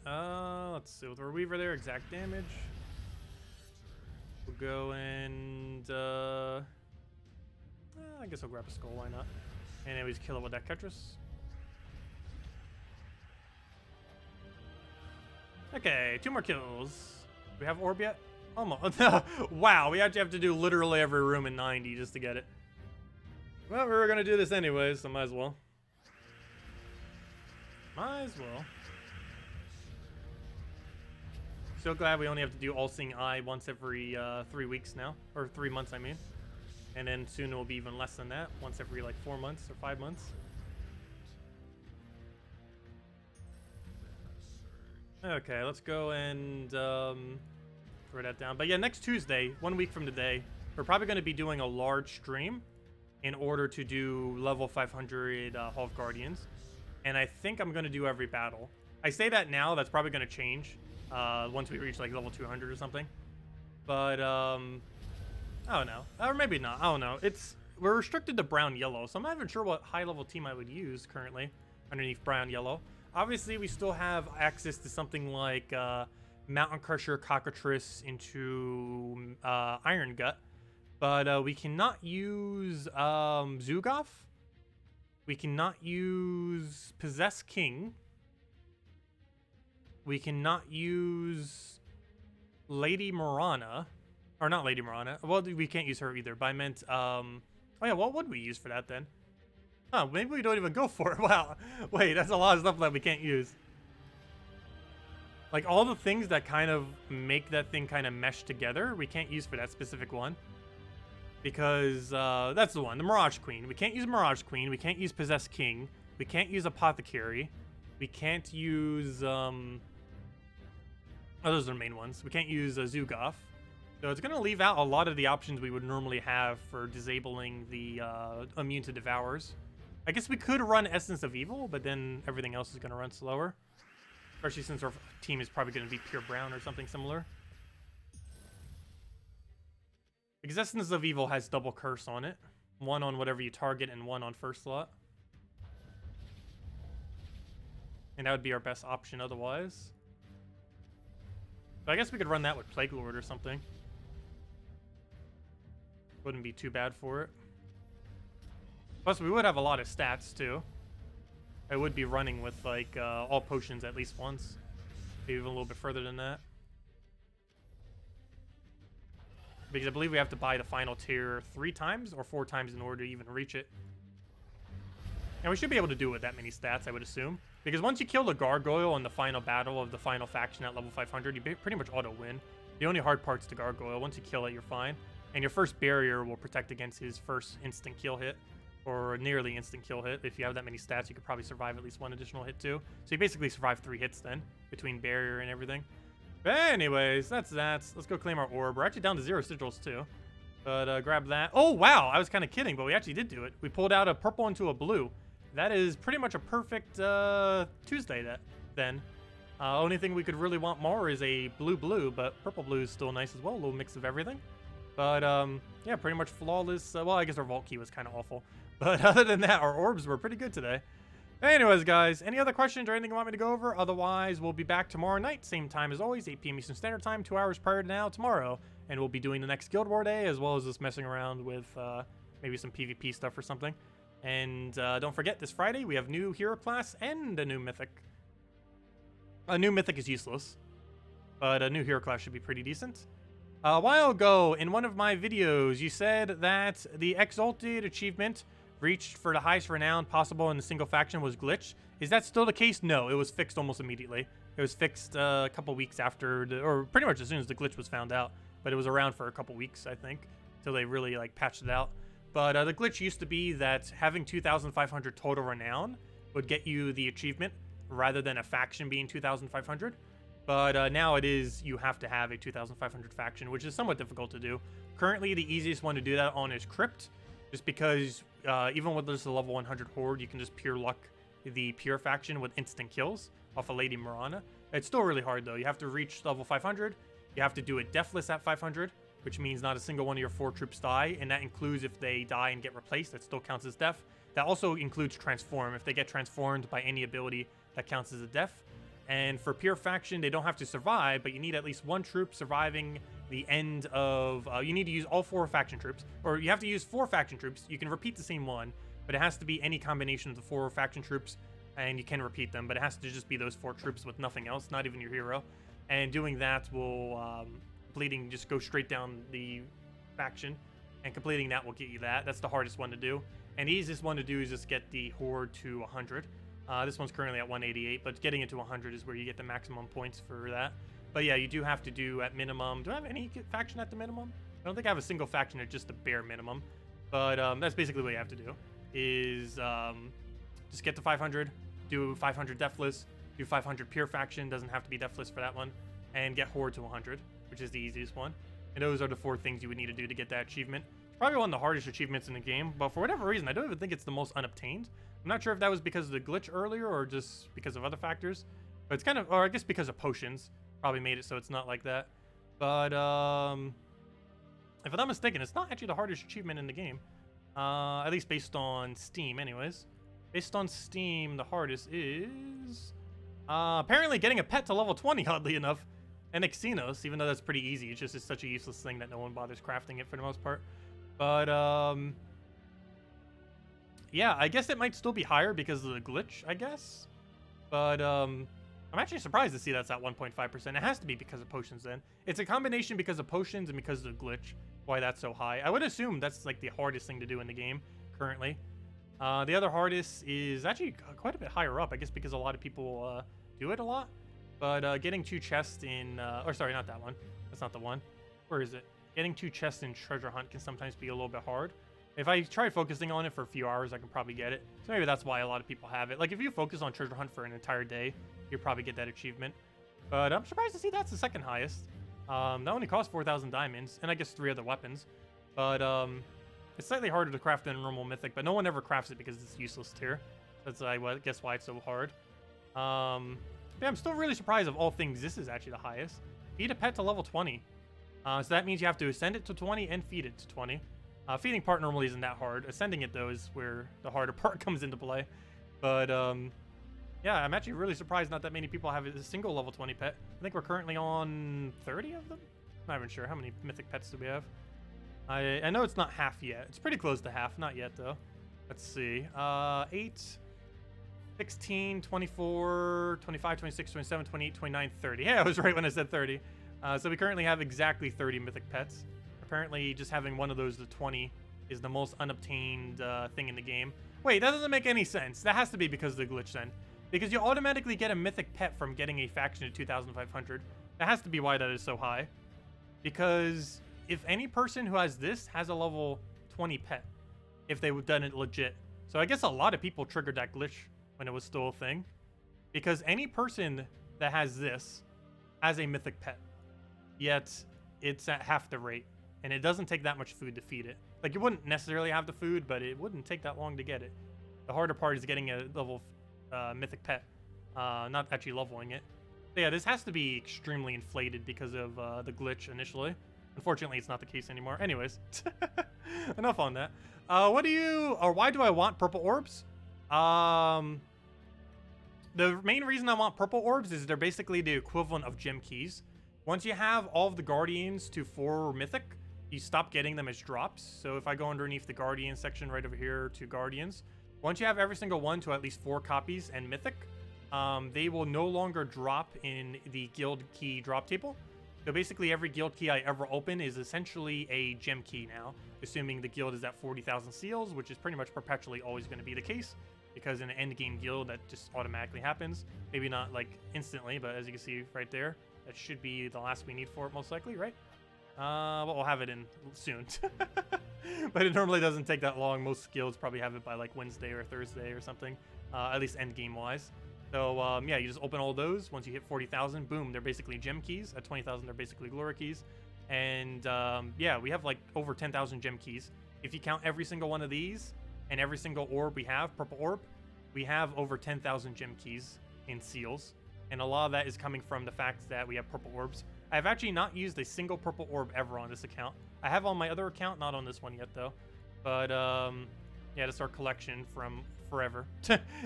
Let's see. With our Weaver there, exact damage. We'll go and... I guess I'll grab a skull, why not? And anyways, kill it with that Ketris. Okay, 2 more kills. Do we have orb yet? Almost. Wow, we actually have to do literally every room in 90 just to get it. Well, we were gonna do this anyways, so might as well. Might as well. So glad we only have to do All-Seeing Eye once every 3 weeks now. Or 3 months, I mean. And then soon it will be even less than that. Once every like 4 months or 5 months. Okay, let's go and throw that down. But yeah, next Tuesday, 1 week from today, we're probably going to be doing a large stream in order to do level 500 Half Guardians. And I think I'm going to do every battle. I say that now, that's probably going to change once we reach like level 200 or something. But, I don't know. Or maybe not. I don't know. We're restricted to brown-yellow, so I'm not even sure what high-level team I would use currently underneath brown-yellow. Obviously, we still have access to something like Mountain Crusher, Cockatrice into Iron Gut. But we cannot use Zugoff. We cannot use Possess King. We cannot use Lady Morana. Or not Lady Morana. Well, we can't use her either. But I meant, oh yeah, what would we use for that then? Oh, maybe we don't even go for it. Wow. Wait, that's a lot of stuff that we can't use. Like, all the things that kind of make that thing kind of mesh together, we can't use for that specific one. Because, that's the one. The Mirage Queen. We can't use Mirage Queen. We can't use Possess King. We can't use Apothecary. We can't use, oh, those are the main ones. We can't use Zugoff. So it's going to leave out a lot of the options we would normally have for disabling the immune to Devours. I guess we could run Essence of Evil, but then everything else is going to run slower. Especially since our team is probably going to be pure brown or something similar. Because Essence of Evil has double curse on it. One on whatever you target and one on first slot. And that would be our best option otherwise. So I guess we could run that with Plague Lord or something. Wouldn't be too bad for it. Plus, we would have a lot of stats, too. I would be running with, like, all potions at least once. Maybe even a little bit further than that. Because I believe we have to buy the final tier 3 times or 4 times in order to even reach it. And we should be able to do it with that many stats, I would assume. Because once you kill the Gargoyle in the final battle of the final faction at level 500, you pretty much auto-win. The only hard part's the Gargoyle. Once you kill it, you're fine. And your first barrier will protect against his first instant kill hit. Or nearly instant kill hit. If you have that many stats, you could probably survive at least 1 additional hit too. So you basically survive 3 hits then, between barrier and everything. But anyways, that's that. Let's go claim our orb. We're actually down to 0 sigils too. But grab that. Oh, wow. I was kind of kidding, but we actually did do it. We pulled out a purple into a blue. That is pretty much a perfect Tuesday then. Only thing we could really want more is a blue, but purple-blue is still nice as well. A little mix of everything. But, yeah, pretty much flawless. Well, I guess our Vault Key was kind of awful. But other than that, our orbs were pretty good today. Anyways, guys, any other questions or anything you want me to go over? Otherwise, we'll be back tomorrow night. Same time as always, 8 p.m. Eastern Standard Time, 2 hours prior to now, tomorrow. And we'll be doing the next Guild War Day, as well as just messing around with maybe some PvP stuff or something. And don't forget, this Friday, we have new hero class and a new mythic. A new mythic is useless, but a new hero class should be pretty decent. A while ago, in one of my videos, you said that the Exalted achievement reached for the highest renown possible in the single faction was glitched. Is that still the case? No, it was fixed almost immediately. It was fixed a couple weeks after, or pretty much as soon as the glitch was found out. But it was around for a couple weeks, I think, until they really like patched it out. But the glitch used to be that having 2,500 total renown would get you the achievement rather than a faction being 2,500. But now it is, you have to have a 2,500 faction, which is somewhat difficult to do. Currently, the easiest one to do that on is Crypt, just because even with this level 100 Horde, you can just pure luck the pure faction with instant kills off of Lady Mirana. It's still really hard, though. You have to reach level 500. You have to do it deathless at 500. Which means not a single one of your 4 troops die, and that includes if they die and get replaced, that still counts as death. That also includes transform. If they get transformed by any ability, that counts as a death. And for pure faction, they don't have to survive, but you need at least 1 troop surviving the end of... you need to use all 4 faction troops, or you have to use 4 faction troops. You can repeat the same one, but it has to be any combination of the 4 faction troops, and you can repeat them, but it has to just be those 4 troops with nothing else, not even your hero. And doing that will... completing just go straight down the faction, and completing that will get you that. That's the hardest one to do, and the easiest one to do is just get the Horde to 100. This one's currently at 188, but getting it to 100 is where you get the maximum points for that. But yeah, you do have to do at minimum. Do I have any faction at the minimum? I don't think I have a single faction at just the bare minimum, but that's basically what you have to do is just get to 500, do 500 deathless, do 500 pure faction, doesn't have to be deathless for that one, and get Horde to 100. Which is the easiest one. And those are the 4 things you would need to do to get that achievement. It's probably one of the hardest achievements in the game, but for whatever reason, I don't even think it's the most unobtained. I'm not sure if that was because of the glitch earlier or just because of other factors. But it's kind of, or I guess because of potions, probably made it so it's not like that. But, if I'm not mistaken, it's not actually the hardest achievement in the game. At least based on Steam, anyways. Based on Steam, the hardest is... apparently getting a pet to level 20, oddly enough. And Xenos, even though that's pretty easy, it's just such a useless thing that no one bothers crafting it for the most part. But, yeah, I guess it might still be higher because of the glitch, I guess. But, I'm actually surprised to see that's at 1.5%. It has to be because of potions then. It's a combination because of potions and because of the glitch, why that's so high. I would assume that's, like, the hardest thing to do in the game currently. The other hardest is actually quite a bit higher up, I guess because a lot of people, do it a lot. But getting 2 chests in, or sorry, not that one. That's not the one. Where is it? Getting 2 chests in Treasure Hunt can sometimes be a little bit hard. If I try focusing on it for a few hours, I can probably get it. So maybe that's why a lot of people have it. Like, if you focus on Treasure Hunt for an entire day, you'll probably get that achievement. But I'm surprised to see that's the second highest. That only costs 4,000 diamonds, and I guess 3 other weapons. But it's slightly harder to craft than normal mythic, but no one ever crafts it because it's useless tier. That's, I guess, why it's so hard. Yeah, I'm still really surprised of all things. This is actually the highest. Feed a pet to level 20. So that means you have to ascend it to 20 and feed it to 20. Feeding part normally isn't that hard. Ascending it, though, is where the harder part comes into play. But, Yeah, I'm actually really surprised not that many people have a single level 20 pet. I think we're currently on 30 of them. Not even sure. How many mythic pets do we have? I know it's not half yet. It's pretty close to half. Not yet, though. Let's see. 8, 16, 24, 25, 26, 27, 28, 29, 30. Yeah, I was right when I said 30. So we currently have exactly 30 mythic pets. Apparently, just having one of those to 20 is the most unobtained thing in the game. Wait, that doesn't make any sense. That has to be because of the glitch then. Because you automatically get a mythic pet from getting a faction at 2,500. That has to be why that is so high. Because if any person who has this has a level 20 pet, if they would done it legit. So I guess a lot of people triggered that glitch when it was still a thing. Because any person that has this has a mythic pet. Yet it's at half the rate. And it doesn't take that much food to feed it. Like, you wouldn't necessarily have the food, but it wouldn't take that long to get it. The harder part is getting a level mythic pet, not actually leveling it. So yeah, this has to be extremely inflated because of the glitch initially. Unfortunately, it's not the case anymore. Anyways, enough on that. Why do I want purple orbs? The main reason I want purple orbs is they're basically the equivalent of gem keys. Once you have all of the guardians to 4 mythic, you stop getting them as drops. So if I go underneath the guardian section right over here to guardians, once you have every single one to at least 4 copies and mythic, they will no longer drop in the guild key drop table. So basically every guild key I ever open is essentially a gem key now, assuming the guild is at 40,000 seals, which is pretty much perpetually always going to be the case, because in an end game guild that just automatically happens. Maybe not like instantly, but as you can see right there, that should be the last we need for it most likely, right? Well, we'll have it in soon. But it normally doesn't take that long. Most guilds probably have it by like Wednesday or Thursday or something, at least end game wise. So yeah, you just open all those. Once you hit 40,000, boom, they're basically gem keys. At 20,000, they're basically glory keys. And yeah, we have like over 10,000 gem keys. If you count every single one of these and every single orb we have, purple orb, we have over 10,000 gem keys in seals. And a lot of that is coming from the fact that we have purple orbs. I've actually not used a single purple orb ever on this account. I have on my other account, not on this one yet though. But yeah, that's our collection from forever.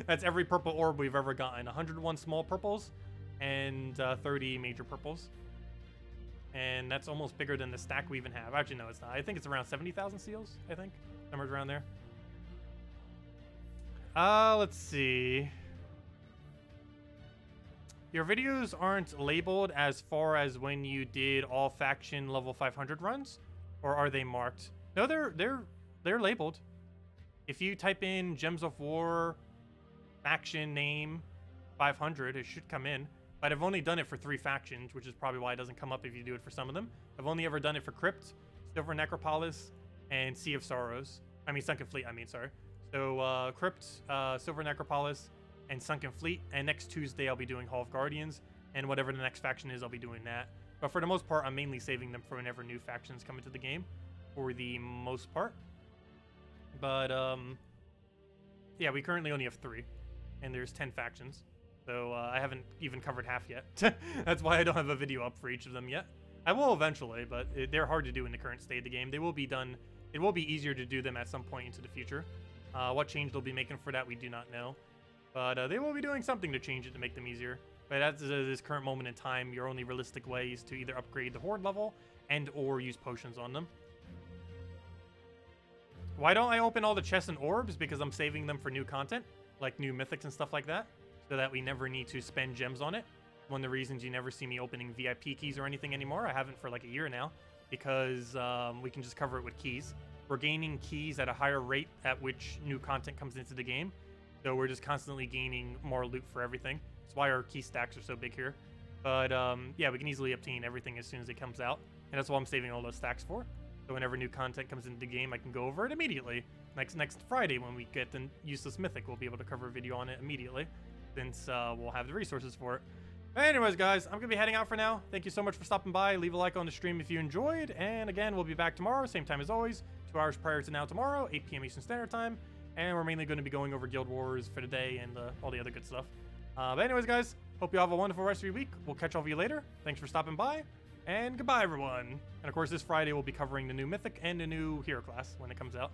That's every purple orb we've ever gotten. 101 small purples and 30 major purples. And that's almost bigger than the stack we even have. Actually, no, it's not. I think it's around 70,000 seals, I think. Somewhere around there. Let's see. Your videos aren't labeled as far as when you did all faction level 500 runs, or are they marked? No, they're labeled. If you type in Gems of War faction name 500, it should come in. But I've only done it for 3 factions, which is probably why it doesn't come up if you do it for some of them. I've only ever done it for Crypt, Silver Necropolis, and Sea of Sorrows. I mean Sunken Fleet, sorry. So Crypt, Silver Necropolis, and Sunken Fleet, and next Tuesday I'll be doing Hall of Guardians, and whatever the next faction is, I'll be doing that. But for the most part, I'm mainly saving them for whenever new factions come into the game, for the most part. But yeah, we currently only have 3, and there's 10 factions, so I haven't even covered half yet. That's why I don't have a video up for each of them yet. I will eventually, but they're hard to do in the current state of the game. They will be done. It will be easier to do them at some point into the future. What change they'll be making for that, we do not know. But they will be doing something to change it to make them easier. But at this current moment in time, your only realistic way is to either upgrade the Horde level and or use potions on them. Why don't I open all the chests and orbs? Because I'm saving them for new content, like new mythics and stuff like that, so that we never need to spend gems on it. One of the reasons you never see me opening VIP keys or anything anymore, I haven't for like a year now, because we can just cover it with keys. We're gaining keys at a higher rate at which new content comes into the game. So we're just constantly gaining more loot for everything. That's why our key stacks are so big here. But yeah, we can easily obtain everything as soon as it comes out. And that's what I'm saving all those stacks for. So whenever new content comes into the game, I can go over it immediately. Next Friday, when we get the useless mythic, we'll be able to cover a video on it immediately, since we'll have the resources for it. But anyways, guys, I'm going to be heading out for now. Thank you so much for stopping by. Leave a like on the stream if you enjoyed. And again, we'll be back tomorrow, same time as always, 2 hours prior to now tomorrow, 8 p.m. Eastern Standard Time. And we're mainly going to be going over Guild Wars for the day and all the other good stuff. But anyways, guys, hope you all have a wonderful rest of your week. We'll catch all of you later. Thanks for stopping by, and goodbye, everyone. And of course, this Friday we'll be covering the new Mythic and the new Hero class when it comes out.